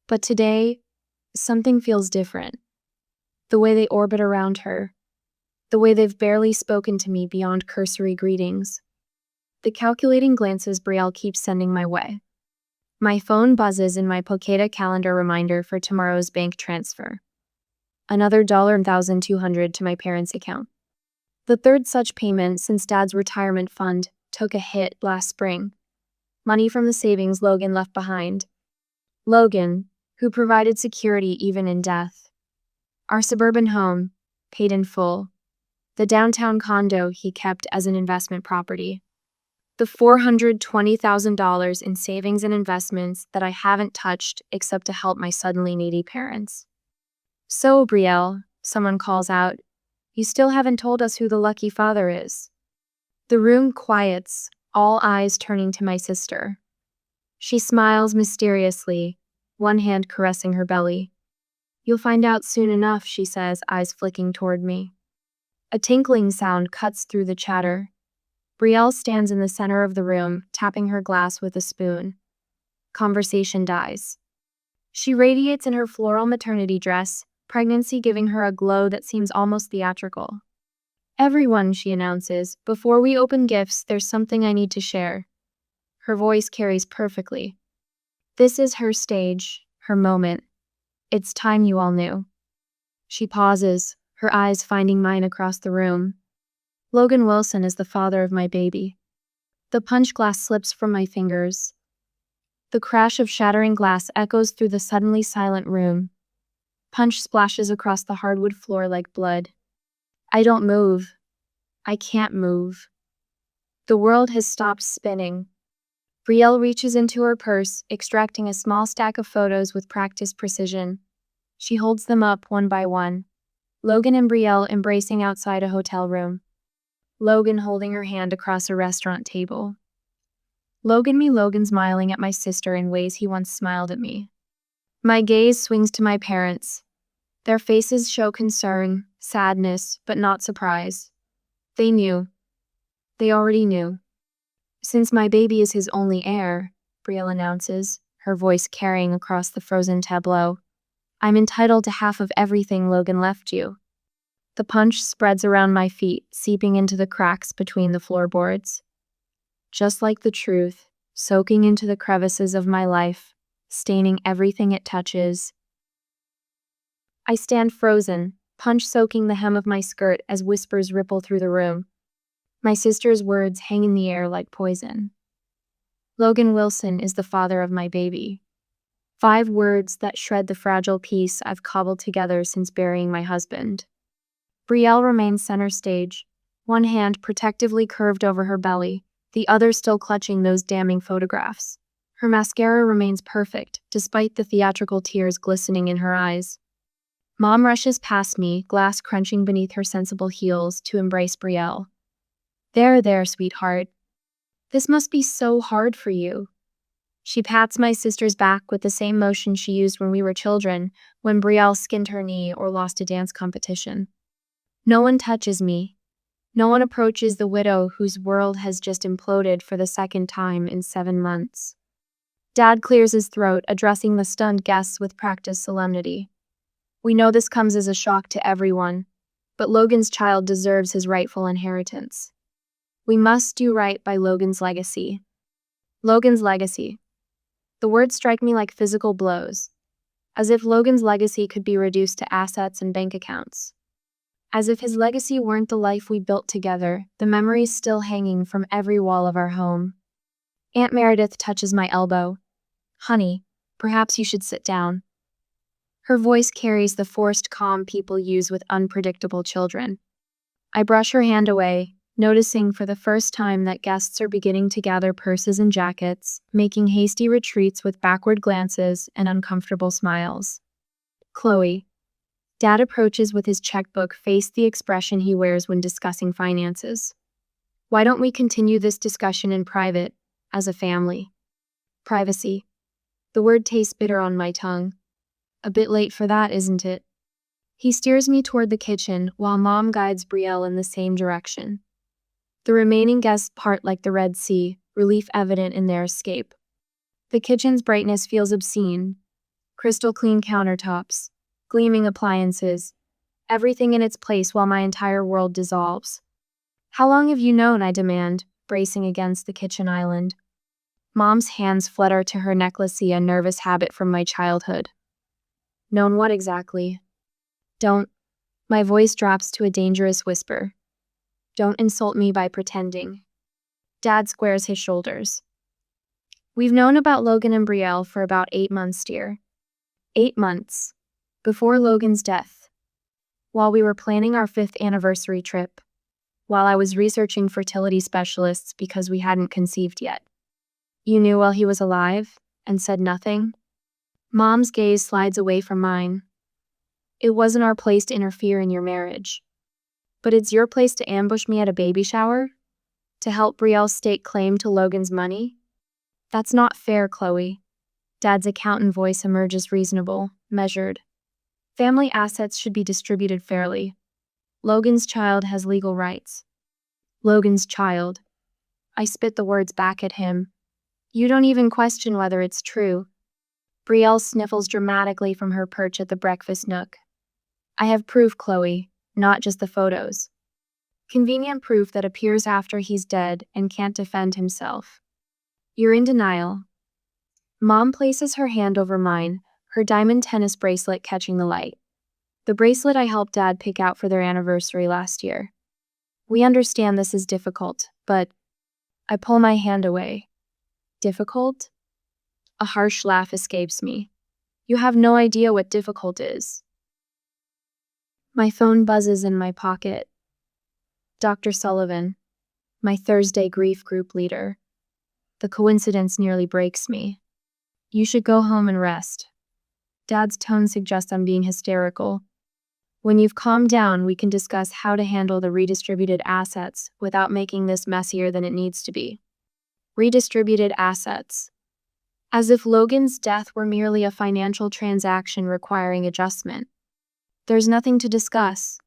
But today, something feels different. The way they orbit around her. The way they've barely spoken to me beyond cursory greetings. The calculating glances Brielle keeps sending my way. My phone buzzes in my Pokeda calendar reminder for tomorrow's bank transfer. Another $1,200 to my parents' account. The third such payment since Dad's retirement fund took a hit last spring. Money from the savings Logan left behind. Logan, who provided security even in death. Our suburban home, paid in full. The downtown condo he kept as an investment property. The $420,000 in savings and investments that I haven't touched except to help my suddenly needy parents. "So, Brielle," someone calls out, "you still haven't told us who the lucky father is." The room quiets, all eyes turning to my sister. She smiles mysteriously, one hand caressing her belly. "You'll find out soon enough," she says, eyes flicking toward me. A tinkling sound cuts through the chatter. Brielle stands in the center of the room, tapping her glass with a spoon. Conversation dies. She radiates in her floral maternity dress, pregnancy giving her a glow that seems almost theatrical. "Everyone," she announces, "before we open gifts, there's something I need to share." Her voice carries perfectly. This is her stage, her moment. It's time you all knew. She pauses, her eyes finding mine across the room. "Logan Wilson is the father of my baby." The punch glass slips from my fingers. The crash of shattering glass echoes through the suddenly silent room. Punch splashes across the hardwood floor like blood. I don't move. I can't move. The world has stopped spinning. Brielle reaches into her purse, extracting a small stack of photos with practiced precision. She holds them up one by one. Logan and Brielle embracing outside a hotel room. Logan holding her hand across a restaurant table. Logan smiling at my sister in ways he once smiled at me. My gaze swings to my parents. Their faces show concern, sadness, but not surprise. They knew. They already knew. "Since my baby is his only heir," Brielle announces, her voice carrying across the frozen tableau, "I'm entitled to half of everything Logan left you." The punch spreads around my feet, seeping into the cracks between the floorboards. Just like the truth, soaking into the crevices of my life, staining everything it touches. I stand frozen, punch soaking the hem of my skirt as whispers ripple through the room. My sister's words hang in the air like poison. "Logan Wilson is the father of my baby." 5 words that shred the fragile peace I've cobbled together since burying my husband. Brielle remains center stage, one hand protectively curved over her belly, the other still clutching those damning photographs. Her mascara remains perfect, despite the theatrical tears glistening in her eyes. Mom rushes past me, glass crunching beneath her sensible heels, to embrace Brielle. There, sweetheart. This must be so hard for you." She pats my sister's back with the same motion she used when we were children, when Brielle skinned her knee or lost a dance competition. No one touches me. No one approaches the widow whose world has just imploded for the second time in 7 months. Dad clears his throat, addressing the stunned guests with practiced solemnity. "We know this comes as a shock to everyone, but Logan's child deserves his rightful inheritance. We must do right by Logan's legacy." Logan's legacy. The words strike me like physical blows, as if Logan's legacy could be reduced to assets and bank accounts. As if his legacy weren't the life we built together, the memories still hanging from every wall of our home. Aunt Meredith touches my elbow. "Honey, perhaps you should sit down." Her voice carries the forced calm people use with unpredictable children. I brush her hand away, noticing for the first time that guests are beginning to gather purses and jackets, making hasty retreats with backward glances and uncomfortable smiles. "Chloe." Dad approaches with his checkbook, face the expression he wears when discussing finances. "Why don't we continue this discussion in private, as a family?" Privacy. The word tastes bitter on my tongue. A bit late for that, isn't it? He steers me toward the kitchen, while Mom guides Brielle in the same direction. The remaining guests part like the Red Sea, relief evident in their escape. The kitchen's brightness feels obscene. Crystal clean countertops, gleaming appliances, everything in its place while my entire world dissolves. "How long have you known?" I demand, bracing against the kitchen island. Mom's hands flutter to her necklace, a nervous habit from my childhood. "Known what exactly?" "Don't." My voice drops to a dangerous whisper. "Don't insult me by pretending." Dad squares his shoulders. "We've known about Logan and Brielle for about 8 months, dear. 8 months. Before Logan's death. While we were planning our 5th anniversary trip. While I was researching fertility specialists because we hadn't conceived yet." "You knew while he was alive, and said nothing?" Mom's gaze slides away from mine. "It wasn't our place to interfere in your marriage. But it's your place to ambush me at a baby shower? To help Brielle stake claim to Logan's money? That's not fair, Chloe." Dad's accountant voice emerges reasonable, measured. "Family assets should be distributed fairly. Logan's child has legal rights." "Logan's child." I spit the words back at him. You don't even question whether it's true. Brielle sniffles dramatically from her perch at the breakfast nook. I have proof, Chloe, not just the photos. Convenient proof that appears after he's dead and can't defend himself. You're in denial. Mom places her hand over mine, her diamond tennis bracelet catching the light. The bracelet I helped Dad pick out for their anniversary last year. We understand this is difficult, but I pull my hand away. Difficult? A harsh laugh escapes me. You have no idea what difficult is. My phone buzzes in my pocket. Dr. Sullivan, my Thursday grief group leader. The coincidence nearly breaks me. You should go home and rest. Dad's tone suggests I'm being hysterical. When you've calmed down, we can discuss how to handle the redistributed assets without making this messier than it needs to be. Redistributed assets. As if Logan's death were merely a financial transaction requiring adjustment. There's nothing to discuss.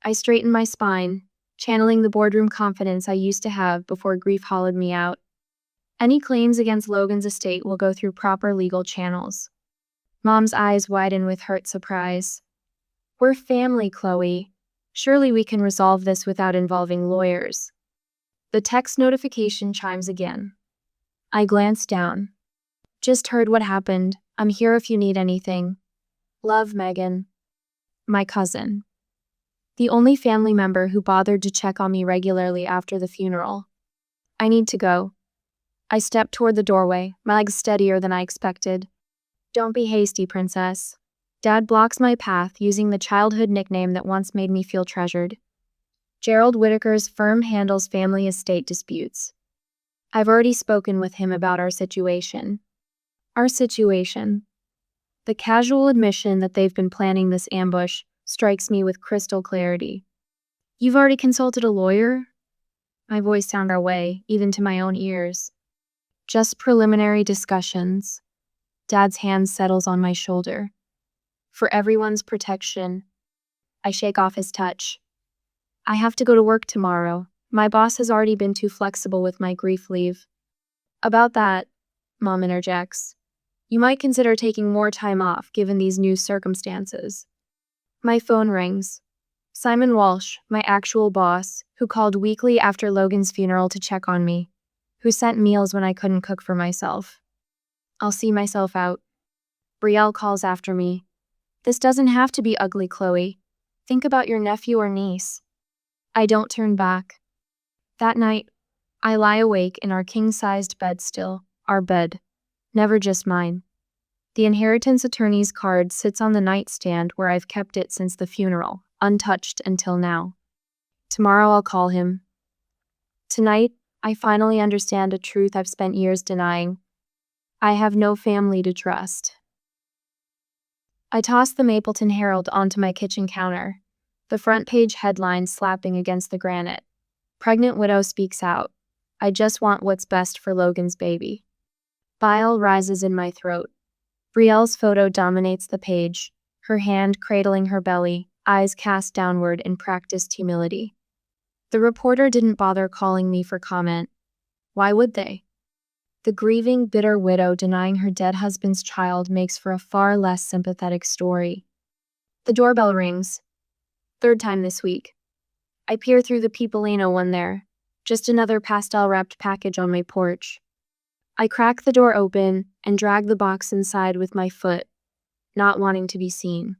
I straighten my spine, channeling the boardroom confidence I used to have before grief hollowed me out. Any claims against Logan's estate will go through proper legal channels. Mom's eyes widen with hurt surprise. We're family, Chloe. Surely we can resolve this without involving lawyers. The text notification chimes again. I glance down. Just heard what happened. I'm here if you need anything. Love, Megan. My cousin. The only family member who bothered to check on me regularly after the funeral. I need to go. I step toward the doorway, my legs steadier than I expected. Don't be hasty, princess. Dad blocks my path using the childhood nickname that once made me feel treasured. Gerald Whitaker's firm handles family estate disputes. I've already spoken with him about our situation. Our situation. The casual admission that they've been planning this ambush strikes me with crystal clarity. You've already consulted a lawyer? My voice sounded our way, even to my own ears. Just preliminary discussions. Dad's hand settles on my shoulder. For everyone's protection. I shake off his touch. I have to go to work tomorrow. My boss has already been too flexible with my grief leave. About that, Mom interjects. You might consider taking more time off given these new circumstances. My phone rings. Simon Walsh, my actual boss, who called weekly after Logan's funeral to check on me, who sent meals when I couldn't cook for myself. I'll see myself out. Brielle calls after me. This doesn't have to be ugly, Chloe. Think about your nephew or niece. I don't turn back. That night, I lie awake in our king-sized bed still, our bed. Never just mine. The inheritance attorney's card sits on the nightstand where I've kept it since the funeral, untouched until now. Tomorrow I'll call him. Tonight, I finally understand a truth I've spent years denying. I have no family to trust. I toss the Mapleton Herald onto my kitchen counter, the front page headline slapping against the granite. Pregnant widow speaks out. I just want what's best for Logan's baby. Bile rises in my throat. Brielle's photo dominates the page, her hand cradling her belly, eyes cast downward in practiced humility. The reporter didn't bother calling me for comment. Why would they? The grieving, bitter widow denying her dead husband's child makes for a far less sympathetic story. The doorbell rings. Third time this week. I peer through the Peopleino one there. Just another pastel-wrapped package on my porch. I crack the door open and drag the box inside with my foot, not wanting to be seen.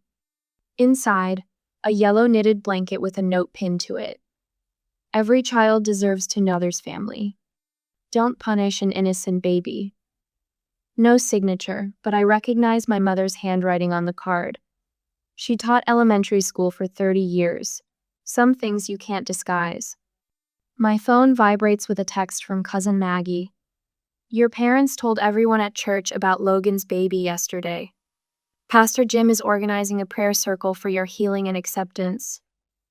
Inside, a yellow knitted blanket with a note pinned to it. Every child deserves to know their family. Don't punish an innocent baby. No signature, but I recognize my mother's handwriting on the card. She taught elementary school for 30 years. Some things you can't disguise. My phone vibrates with a text from Cousin Maggie. Your parents told everyone at church about Logan's baby yesterday. Pastor Jim is organizing a prayer circle for your healing and acceptance.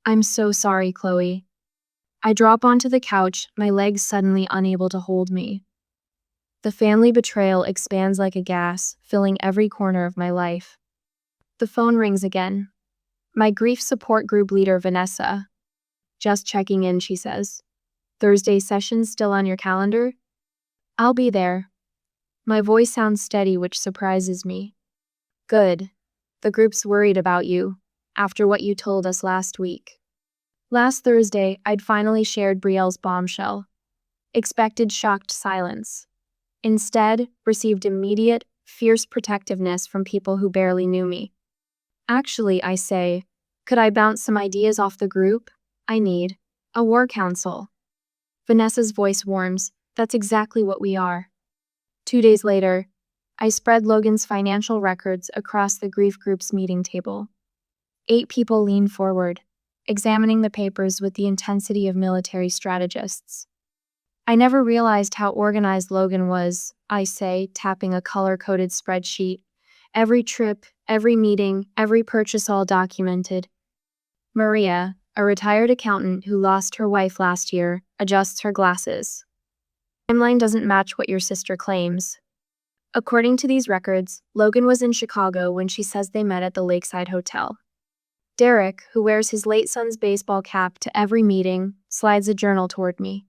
I'm so sorry, Chloe. I drop onto the couch, my legs suddenly unable to hold me. The family betrayal expands like a gas, filling every corner of my life. The phone rings again. My grief support group leader, Vanessa. Just checking in, she says. Thursday session still on your calendar? I'll be there. My voice sounds steady, which surprises me. Good. The group's worried about you, after what you told us last week. Last Thursday, I'd finally shared Brielle's bombshell. Expected shocked silence. Instead, received immediate, fierce protectiveness from people who barely knew me. Actually, I say, could I bounce some ideas off the group? I need a war council. Vanessa's voice warms. That's exactly what we are. 2 days later, I spread Logan's financial records across the grief group's meeting table. 8 people leaned forward, examining the papers with the intensity of military strategists. I never realized how organized Logan was, I say, tapping a color-coded spreadsheet. Every trip, every meeting, every purchase all documented. Maria, a retired accountant who lost her wife last year, adjusts her glasses. Timeline doesn't match what your sister claims. According to these records, Logan was in Chicago when she says they met at the Lakeside Hotel. Derek, who wears his late son's baseball cap to every meeting, slides a journal toward me.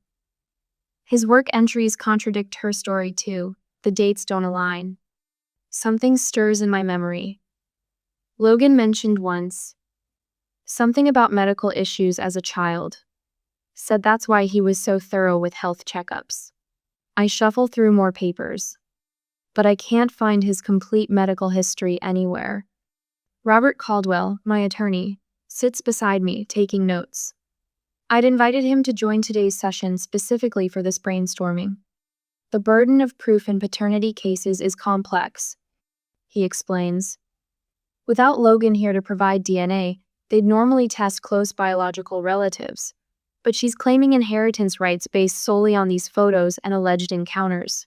His work entries contradict her story too. The dates don't align. Something stirs in my memory. Logan mentioned once something about medical issues as a child. Said that's why he was so thorough with health checkups. I shuffle through more papers, but I can't find his complete medical history anywhere. Robert Caldwell, my attorney, sits beside me, taking notes. I'd invited him to join today's session specifically for this brainstorming. The burden of proof in paternity cases is complex, he explains. Without Logan here to provide DNA, they'd normally test close biological relatives, but she's claiming inheritance rights based solely on these photos and alleged encounters.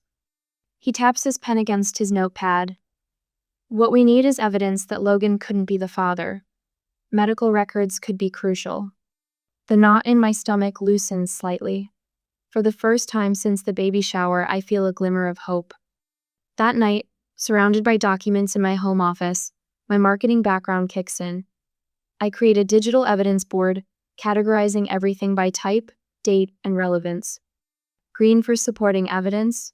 He taps his pen against his notepad. What we need is evidence that Logan couldn't be the father. Medical records could be crucial. The knot in my stomach loosens slightly. For the first time since the baby shower, I feel a glimmer of hope. That night, surrounded by documents in my home office, my marketing background kicks in. I create a digital evidence board, categorizing everything by type, date, and relevance. Green for supporting evidence,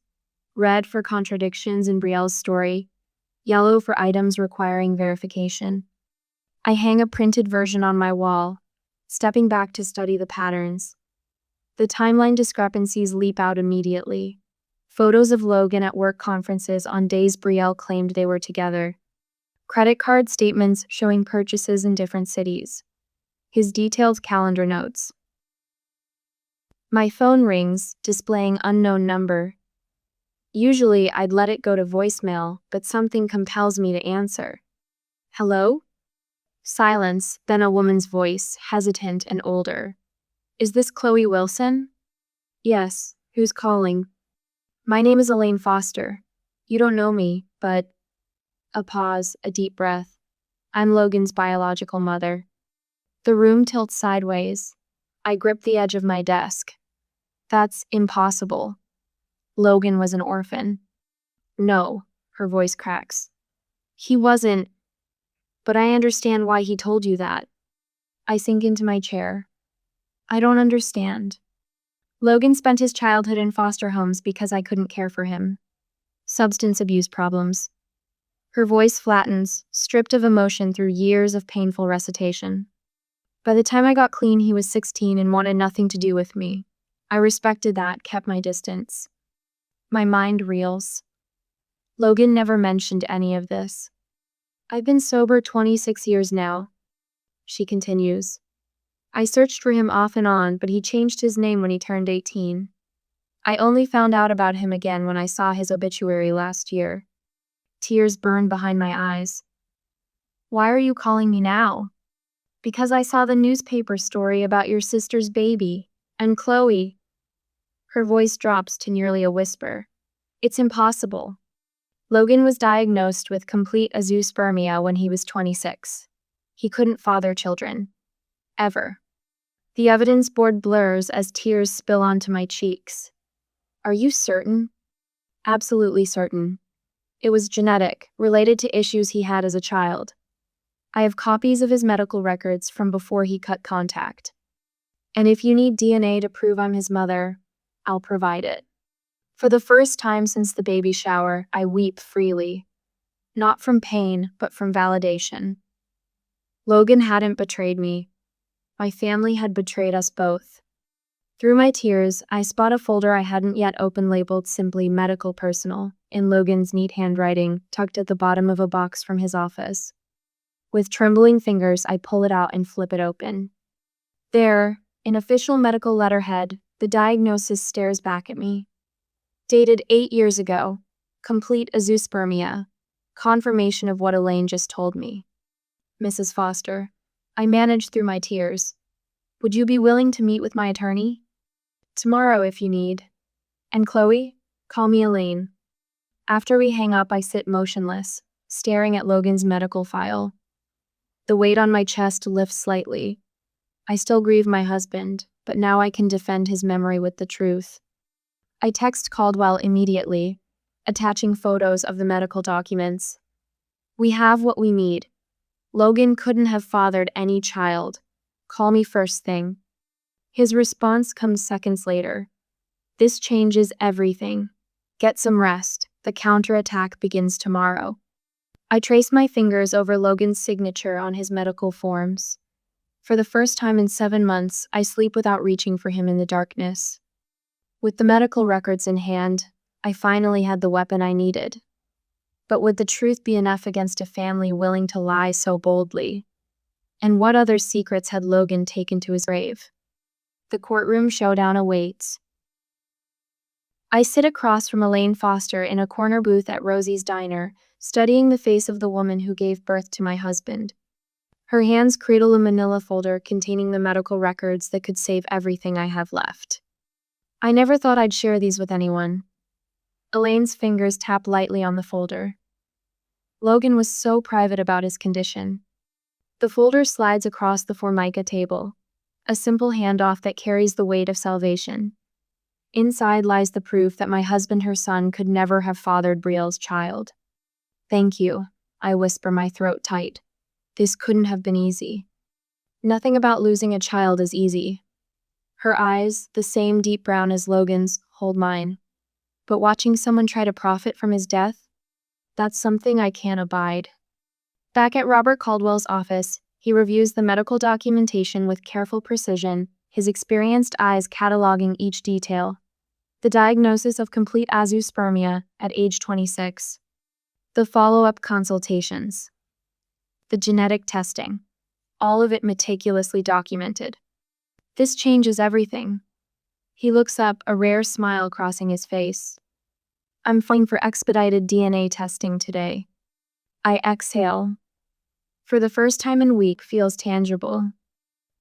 red for contradictions in Brielle's story, yellow for items requiring verification. I hang a printed version on my wall, stepping back to study the patterns. The timeline discrepancies leap out immediately. Photos of Logan at work conferences on days Brielle claimed they were together. Credit card statements showing purchases in different cities. His detailed calendar notes. My phone rings, displaying unknown number. Usually, I'd let it go to voicemail, but something compels me to answer. Hello? Silence, then a woman's voice, hesitant and older. Is this Chloe Wilson? Yes. Who's calling? My name is Elaine Foster. You don't know me, but... A pause, a deep breath. I'm Logan's biological mother. The room tilts sideways. I grip the edge of my desk. That's impossible. Logan was an orphan. No, her voice cracks. He wasn't, but I understand why he told you that. I sink into my chair. I don't understand. Logan spent his childhood in foster homes because I couldn't care for him. Substance abuse problems. Her voice flattens, stripped of emotion through years of painful recitation. By the time I got clean, he was 16 and wanted nothing to do with me. I respected that, kept my distance. My mind reels. Logan never mentioned any of this. I've been sober 26 years now, she continues. I searched for him off and on, but he changed his name when he turned 18. I only found out about him again when I saw his obituary last year. Tears burned behind my eyes. Why are you calling me now? Because I saw the newspaper story about your sister's baby, and Chloe. Her voice drops to nearly a whisper. It's impossible. Logan was diagnosed with complete azoospermia when he was 26. He couldn't father children. Ever. The evidence board blurs as tears spill onto my cheeks. Are you certain? Absolutely certain. It was genetic, related to issues he had as a child. I have copies of his medical records from before he cut contact. And if you need DNA to prove I'm his mother, I'll provide it. For the first time since the baby shower, I weep freely. Not from pain, but from validation. Logan hadn't betrayed me. My family had betrayed us both. Through my tears, I spot a folder I hadn't yet opened labeled simply Medical Personal, in Logan's neat handwriting, tucked at the bottom of a box from his office. With trembling fingers, I pull it out and flip it open. There, in official medical letterhead, the diagnosis stares back at me. Dated 8 years ago. Complete azoospermia. Confirmation of what Elaine just told me. Mrs. Foster. I managed through my tears. Would you be willing to meet with my attorney? Tomorrow if you need. And Chloe? Call me Elaine. After we hang up, I sit motionless, staring at Logan's medical file. The weight on my chest lifts slightly. I still grieve my husband, but now I can defend his memory with the truth. I text Caldwell immediately, attaching photos of the medical documents. We have what we need. Logan couldn't have fathered any child. Call me first thing. His response comes seconds later. This changes everything. Get some rest. The counterattack begins tomorrow. I trace my fingers over Logan's signature on his medical forms. For the first time in 7 months, I sleep without reaching for him in the darkness. With the medical records in hand, I finally had the weapon I needed. But would the truth be enough against a family willing to lie so boldly? And what other secrets had Logan taken to his grave? The courtroom showdown awaits. I sit across from Elaine Foster in a corner booth at Rosie's Diner, studying the face of the woman who gave birth to my husband. Her hands cradle a manila folder containing the medical records that could save everything I have left. I never thought I'd share these with anyone. Elaine's fingers tap lightly on the folder. Logan was so private about his condition. The folder slides across the Formica table, a simple handoff that carries the weight of salvation. Inside lies the proof that my husband, her son, could never have fathered Brielle's child. Thank you, I whisper, my throat tight. This couldn't have been easy. Nothing about losing a child is easy. Her eyes, the same deep brown as Logan's, hold mine. But watching someone try to profit from his death? That's something I can't abide. Back at Robert Caldwell's office, he reviews the medical documentation with careful precision, his experienced eyes cataloging each detail. The diagnosis of complete azoospermia at age 26. The follow-up consultations. The genetic testing. All of it meticulously documented. This changes everything. He looks up, a rare smile crossing his face. I'm filing for expedited DNA testing today. I exhale. For the first time in a week, feels tangible.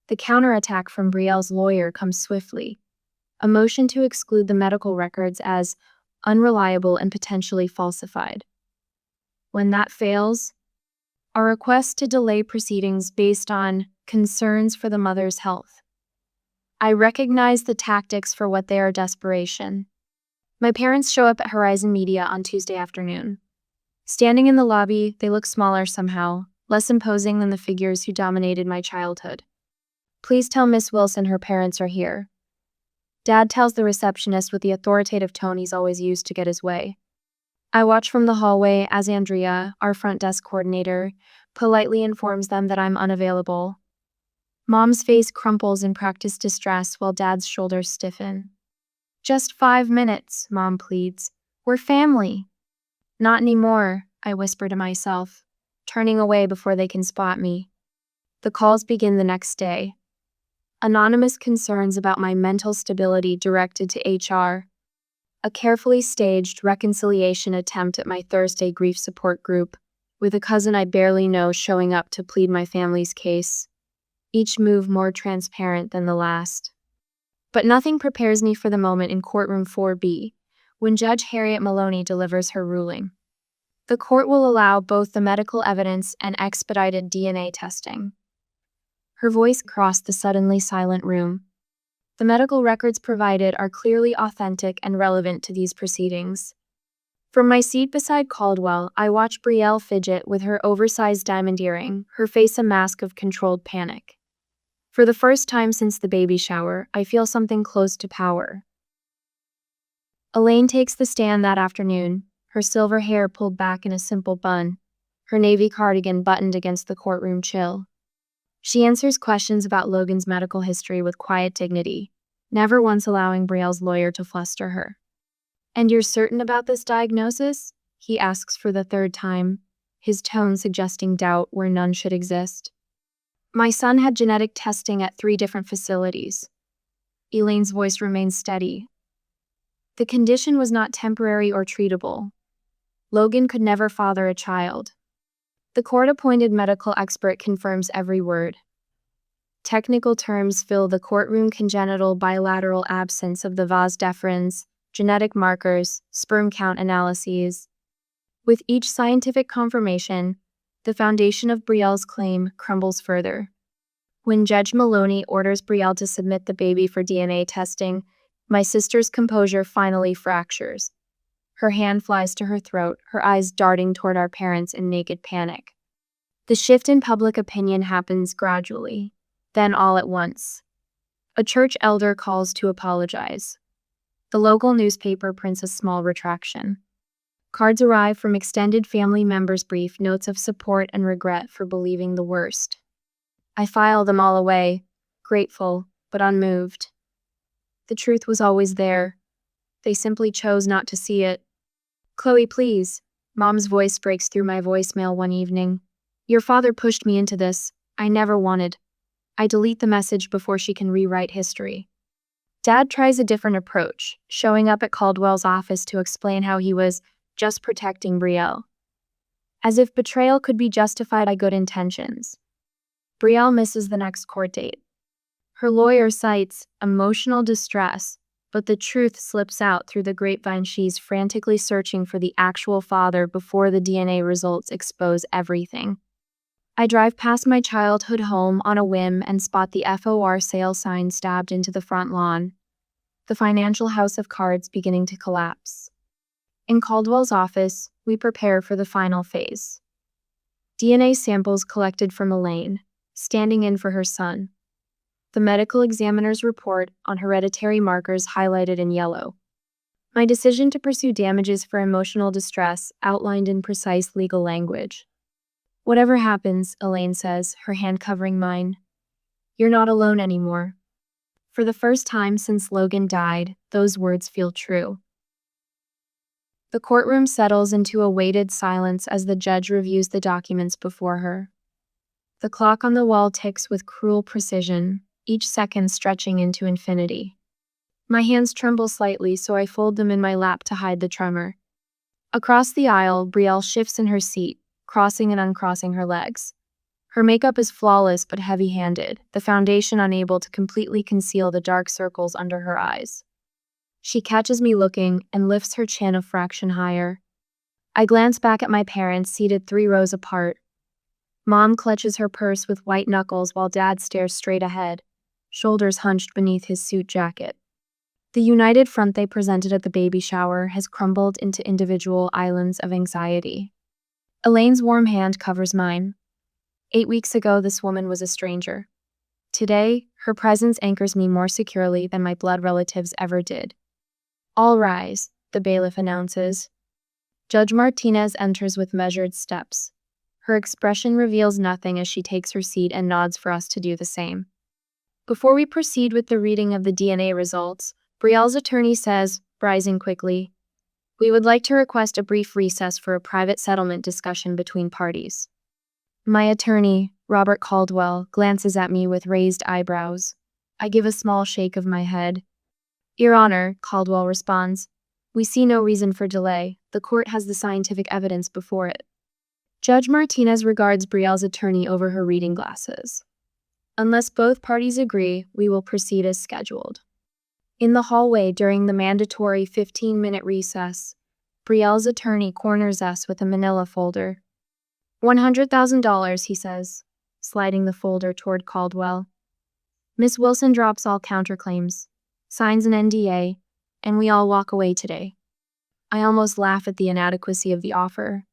The counterattack from Brielle's lawyer comes swiftly. A motion to exclude the medical records as unreliable and potentially falsified. When that fails, a request to delay proceedings based on concerns for the mother's health. I recognize the tactics for what they are: desperation. My parents show up at Horizon Media on Tuesday afternoon. Standing in the lobby, they look smaller somehow, less imposing than the figures who dominated my childhood. Please tell Miss Wilson her parents are here. Dad tells the receptionist with the authoritative tone he's always used to get his way. I watch from the hallway as Andrea, our front desk coordinator, politely informs them that I'm unavailable. Mom's face crumples in practiced distress while Dad's shoulders stiffen. Just 5 minutes, Mom pleads. We're family. Not anymore, I whisper to myself, turning away before they can spot me. The calls begin the next day. Anonymous concerns about my mental stability directed to HR. A carefully staged reconciliation attempt at my Thursday grief support group, with a cousin I barely know showing up to plead my family's case. Each move more transparent than the last. But nothing prepares me for the moment in courtroom 4B, when Judge Harriet Maloney delivers her ruling. The court will allow both the medical evidence and expedited DNA testing. Her voice crossed the suddenly silent room. The medical records provided are clearly authentic and relevant to these proceedings. From my seat beside Caldwell, I watch Brielle fidget with her oversized diamond earring, her face a mask of controlled panic. For the first time since the baby shower, I feel something close to power. Elaine takes the stand that afternoon, her silver hair pulled back in a simple bun, her navy cardigan buttoned against the courtroom chill. She answers questions about Logan's medical history with quiet dignity, never once allowing Brielle's lawyer to fluster her. "And you're certain about this diagnosis?" he asks for the third time, his tone suggesting doubt where none should exist. "My son had genetic testing at 3 different facilities." Elaine's voice remains steady. "The condition was not temporary or treatable. Logan could never father a child." The court-appointed medical expert confirms every word. Technical terms fill the courtroom: congenital bilateral absence of the vas deferens, genetic markers, sperm count analyses. With each scientific confirmation, the foundation of Brielle's claim crumbles further. When Judge Maloney orders Brielle to submit the baby for DNA testing, my sister's composure finally fractures. Her hand flies to her throat, her eyes darting toward our parents in naked panic. The shift in public opinion happens gradually, then all at once. A church elder calls to apologize. The local newspaper prints a small retraction. Cards arrive from extended family members, brief notes of support and regret for believing the worst. I file them all away, grateful but unmoved. The truth was always there. They simply chose not to see it. "Chloe, please." Mom's voice breaks through my voicemail one evening. "Your father pushed me into this. I never wanted." I delete the message before she can rewrite history. Dad tries a different approach, showing up at Caldwell's office to explain how he was just protecting Brielle. As if betrayal could be justified by good intentions. Brielle misses the next court date. Her lawyer cites emotional distress, but the truth slips out through the grapevine. She's frantically searching for the actual father before the DNA results expose everything. I drive past my childhood home on a whim and spot the FOR sale sign stabbed into the front lawn, the financial house of cards beginning to collapse. In Caldwell's office, we prepare for the final phase. DNA samples collected from Elaine, standing in for her son. The medical examiner's report on hereditary markers highlighted in yellow. My decision to pursue damages for emotional distress outlined in precise legal language. "Whatever happens," Elaine says, her hand covering mine, "you're not alone anymore." For the first time since Logan died, those words feel true. The courtroom settles into a weighted silence as the judge reviews the documents before her. The clock on the wall ticks with cruel precision, each second stretching into infinity. My hands tremble slightly, so I fold them in my lap to hide the tremor. Across the aisle, Brielle shifts in her seat, crossing and uncrossing her legs. Her makeup is flawless but heavy-handed, the foundation unable to completely conceal the dark circles under her eyes. She catches me looking and lifts her chin a fraction higher. I glance back at my parents seated 3 rows apart. Mom clutches her purse with white knuckles while Dad stares straight ahead, shoulders hunched beneath his suit jacket. The united front they presented at the baby shower has crumbled into individual islands of anxiety. Elaine's warm hand covers mine. 8 weeks ago, this woman was a stranger. Today, her presence anchors me more securely than my blood relatives ever did. "All rise," the bailiff announces. Judge Martinez enters with measured steps. Her expression reveals nothing as she takes her seat and nods for us to do the same. Before we proceed with the reading of the DNA results, Brielle's attorney says, rising quickly, "We would like to request a brief recess for a private settlement discussion between parties." My attorney, Robert Caldwell, glances at me with raised eyebrows. I give a small shake of my head. "Your Honor," Caldwell responds, "we see no reason for delay. The court has the scientific evidence before it." Judge Martinez regards Brielle's attorney over her reading glasses. "Unless both parties agree, we will proceed as scheduled." In the hallway during the mandatory 15-minute recess, Brielle's attorney corners us with a manila folder. $100,000, he says, sliding the folder toward Caldwell. Miss Wilson drops all counterclaims, signs an NDA, and we all walk away today. I almost laugh at the inadequacy of the offer.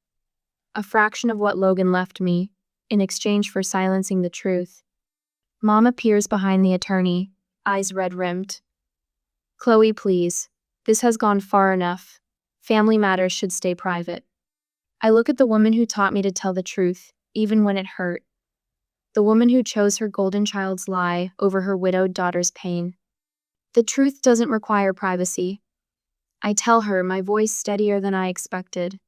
A fraction of what Logan left me, in exchange for silencing the truth. Mom appears behind the attorney, eyes red-rimmed. "Chloe, please. This has gone far enough. Family matters should stay private. I look at the woman who taught me to tell the truth, even when it hurt. The woman who chose her golden child's lie over her widowed daughter's pain. The truth doesn't require privacy. I tell her, my voice steadier than I expected.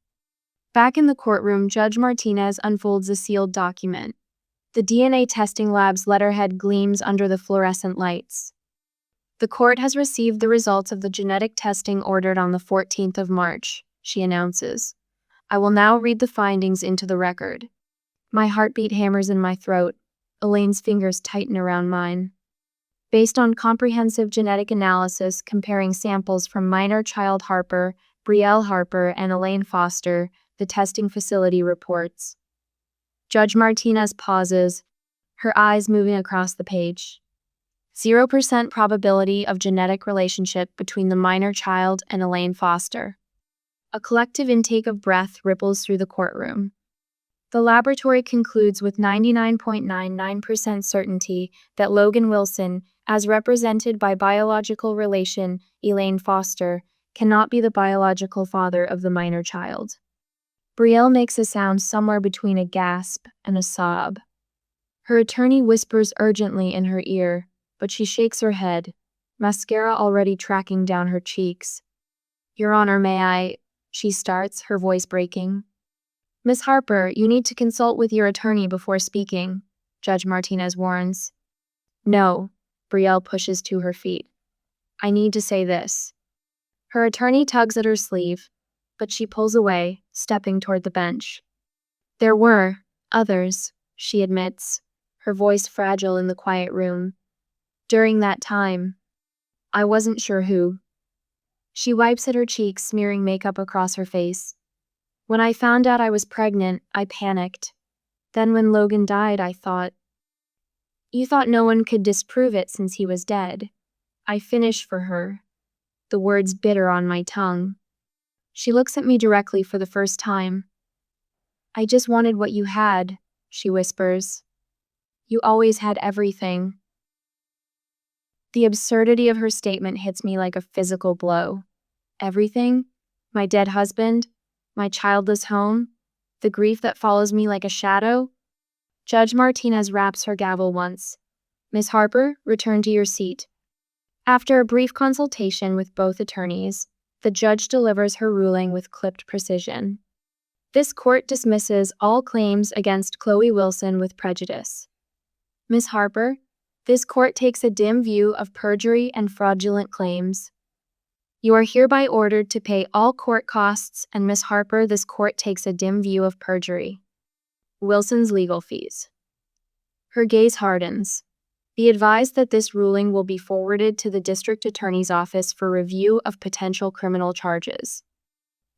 Back in the courtroom, Judge Martinez unfolds a sealed document. The DNA testing lab's letterhead gleams under the fluorescent lights. The court has received the results of the genetic testing ordered on the 14th of March, she announces. I will now read the findings into the record. My heartbeat hammers in my throat. Elaine's fingers tighten around mine. Based on comprehensive genetic analysis comparing samples from minor child Harper, Brielle Harper, and Elaine Foster, the testing facility reports. Judge Martinez pauses, her eyes moving across the page. 0% probability of genetic relationship between the minor child and Elaine Foster. A collective intake of breath ripples through the courtroom. The laboratory concludes with 99.99% certainty that Logan Wilson, as represented by biological relation Elaine Foster, cannot be the biological father of the minor child. Brielle makes a sound somewhere between a gasp and a sob. Her attorney whispers urgently in her ear, but she shakes her head, mascara already tracking down her cheeks. Your Honor, may I? She starts, her voice breaking. Miss Harper, you need to consult with your attorney before speaking, Judge Martinez warns. No, Brielle pushes to her feet. I need to say this. Her attorney tugs at her sleeve, but she pulls away, stepping toward the bench. There were others, she admits, her voice fragile in the quiet room. During that time, I wasn't sure who. She wipes at her cheeks, smearing makeup across her face. When I found out I was pregnant, I panicked. Then when Logan died, I thought, you thought no one could disprove it since he was dead. I finished for her, the words bitter on my tongue. She looks at me directly for the first time. I just wanted what you had, she whispers. You always had everything. The absurdity of her statement hits me like a physical blow. Everything? My dead husband? My childless home? The grief that follows me like a shadow? Judge Martinez raps her gavel once. Miss Harper, return to your seat. After a brief consultation with both attorneys, the judge delivers her ruling with clipped precision. This court dismisses all claims against Chloe Wilson with prejudice. Miss Harper, this court takes a dim view of perjury and fraudulent claims. You are hereby ordered to pay all court costs, and Miss Harper, this court takes a dim view of perjury. Wilson's legal fees. Her gaze hardens. Be advised that this ruling will be forwarded to the district attorney's office for review of potential criminal charges.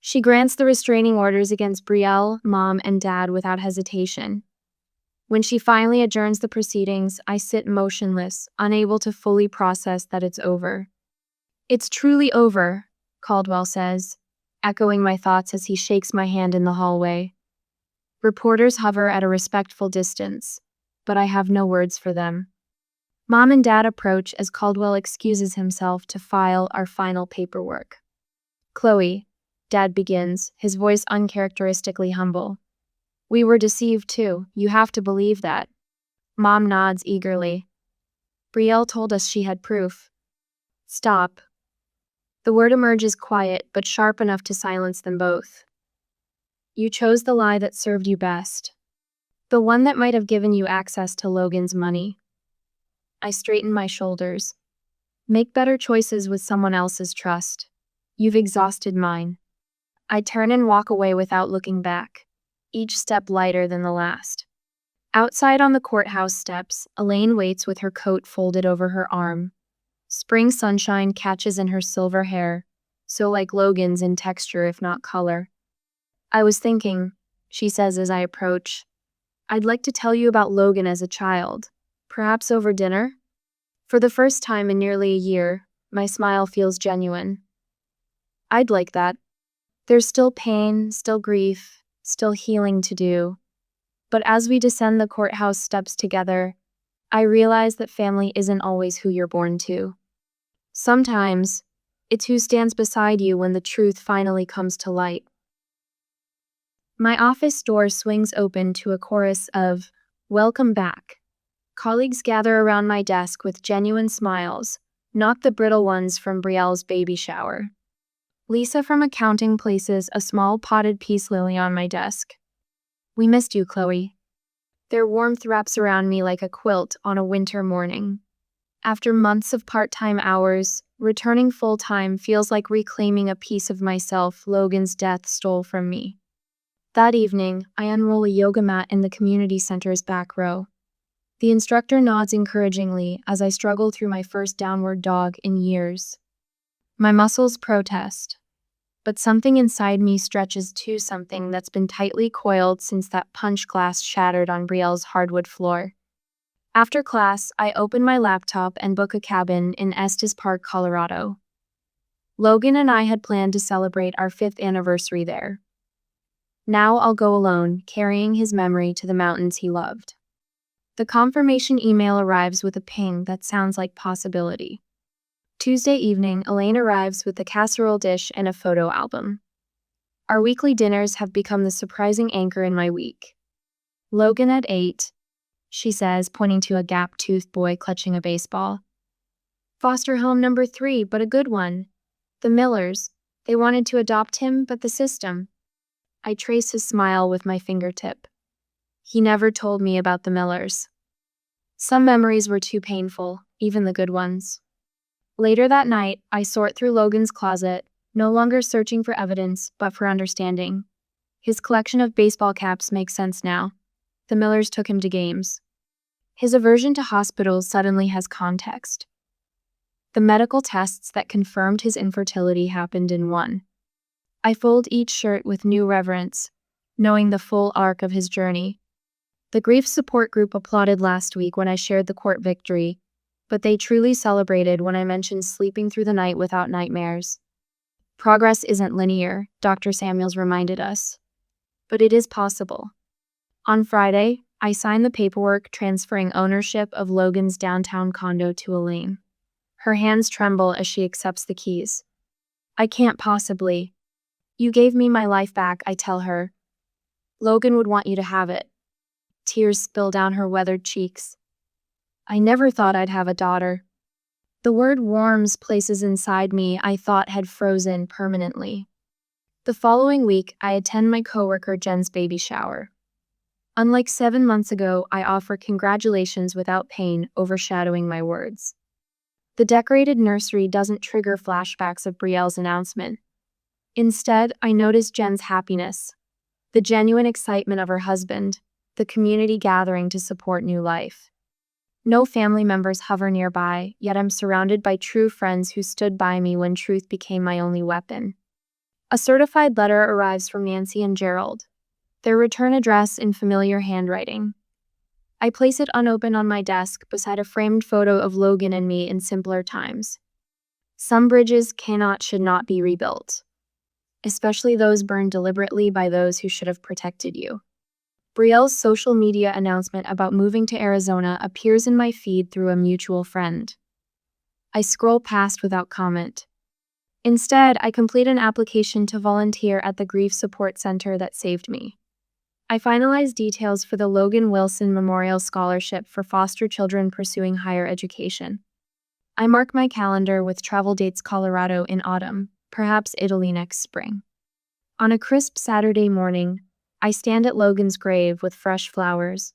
She grants the restraining orders against Brielle, Mom, and Dad without hesitation. When she finally adjourns the proceedings, I sit motionless, unable to fully process that it's over. It's truly over, Caldwell says, echoing my thoughts as he shakes my hand in the hallway. Reporters hover at a respectful distance, but I have no words for them. Mom and Dad approach as Caldwell excuses himself to file our final paperwork. Chloe, Dad begins, his voice uncharacteristically humble. We were deceived too, you have to believe that. Mom nods eagerly. Brielle told us she had proof. Stop. The word emerges quiet but sharp enough to silence them both. You chose the lie that served you best. The one that might have given you access to Logan's money. I straighten my shoulders. Make better choices with someone else's trust. You've exhausted mine. I turn and walk away without looking back, each step lighter than the last. Outside on the courthouse steps, Elaine waits with her coat folded over her arm. Spring sunshine catches in her silver hair, so like Logan's in texture if not color. I was thinking, she says as I approach, I'd like to tell you about Logan as a child, perhaps over dinner? For the first time in nearly a year, my smile feels genuine. I'd like that. There's still pain, still grief, still healing to do. But as we descend the courthouse steps together, I realize that family isn't always who you're born to. Sometimes, It's who stands beside you when the truth finally comes to light. My office door swings open to a chorus of, "Welcome back." Colleagues gather around my desk with genuine smiles, not the brittle ones from Brielle's baby shower. Lisa from accounting places a small potted peace lily on my desk. "We missed you, Chloe." Their warmth wraps around me like a quilt on a winter morning. After months of part-time hours, returning full-time feels like reclaiming a piece of myself Logan's death stole from me. That evening, I unroll a yoga mat in the community center's back row. The instructor nods encouragingly as I struggle through my first downward dog in years. My muscles protest, but something inside me stretches to something that's been tightly coiled since that punch glass shattered on Brielle's hardwood floor. After class, I open my laptop and book a cabin in Estes Park, Colorado. Logan and I had planned to celebrate our 5th anniversary there. Now I'll go alone, carrying his memory to the mountains he loved. The confirmation email arrives with a ping that sounds like possibility. Tuesday evening, Elaine arrives with a casserole dish and a photo album. Our weekly dinners have become the surprising anchor in my week. "Logan at 8, she says, pointing to a gap-toothed boy clutching a baseball. "Foster home number 3, but a good one. The Millers. They wanted to adopt him, but the system." I trace his smile with my fingertip. He never told me about the Millers. Some memories were too painful, even the good ones. Later that night, I sort through Logan's closet, no longer searching for evidence, but for understanding. His collection of baseball caps makes sense now. The Millers took him to games. His aversion to hospitals suddenly has context. The medical tests that confirmed his infertility happened in one. I fold each shirt with new reverence, knowing the full arc of his journey. The grief support group applauded last week when I shared the court victory, but they truly celebrated when I mentioned sleeping through the night without nightmares. Progress isn't linear, Dr. Samuels reminded us, but it is possible. On Friday, I signed the paperwork transferring ownership of Logan's downtown condo to Elaine. Her hands tremble as she accepts the keys. "I can't possibly." "You gave me my life back," I tell her. "Logan would want you to have it." Tears spill down her weathered cheeks. "I never thought I'd have a daughter." The word warms places inside me I thought had frozen permanently. The following week, I attend my coworker Jen's baby shower. Unlike 7 months ago, I offer congratulations without pain overshadowing my words. The decorated nursery doesn't trigger flashbacks of Brielle's announcement. Instead, I notice Jen's happiness, the genuine excitement of her husband, the community gathering to support new life. No family members hover nearby, yet I'm surrounded by true friends who stood by me when truth became my only weapon. A certified letter arrives from Nancy and Gerald, their return address in familiar handwriting. I place it unopened on my desk beside a framed photo of Logan and me in simpler times. Some bridges should not be rebuilt, especially those burned deliberately by those who should have protected you. Brielle's social media announcement about moving to Arizona appears in my feed through a mutual friend. I scroll past without comment. Instead, I complete an application to volunteer at the grief support center that saved me. I finalize details for the Logan Wilson Memorial Scholarship for foster children pursuing higher education. I mark my calendar with travel dates: Colorado in autumn, perhaps Italy next spring. On a crisp Saturday morning, I stand at Logan's grave with fresh flowers.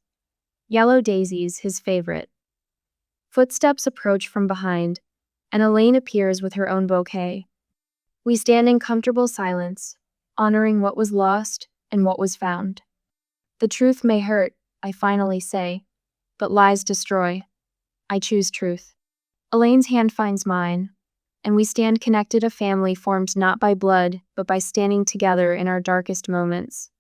Yellow daisies, his favorite. Footsteps approach from behind, and Elaine appears with her own bouquet. We stand in comfortable silence, honoring what was lost and what was found. "The truth may hurt," I finally say, "but lies destroy." I choose truth. Elaine's hand finds mine, and we stand connected, a family formed not by blood, but by standing together in our darkest moments.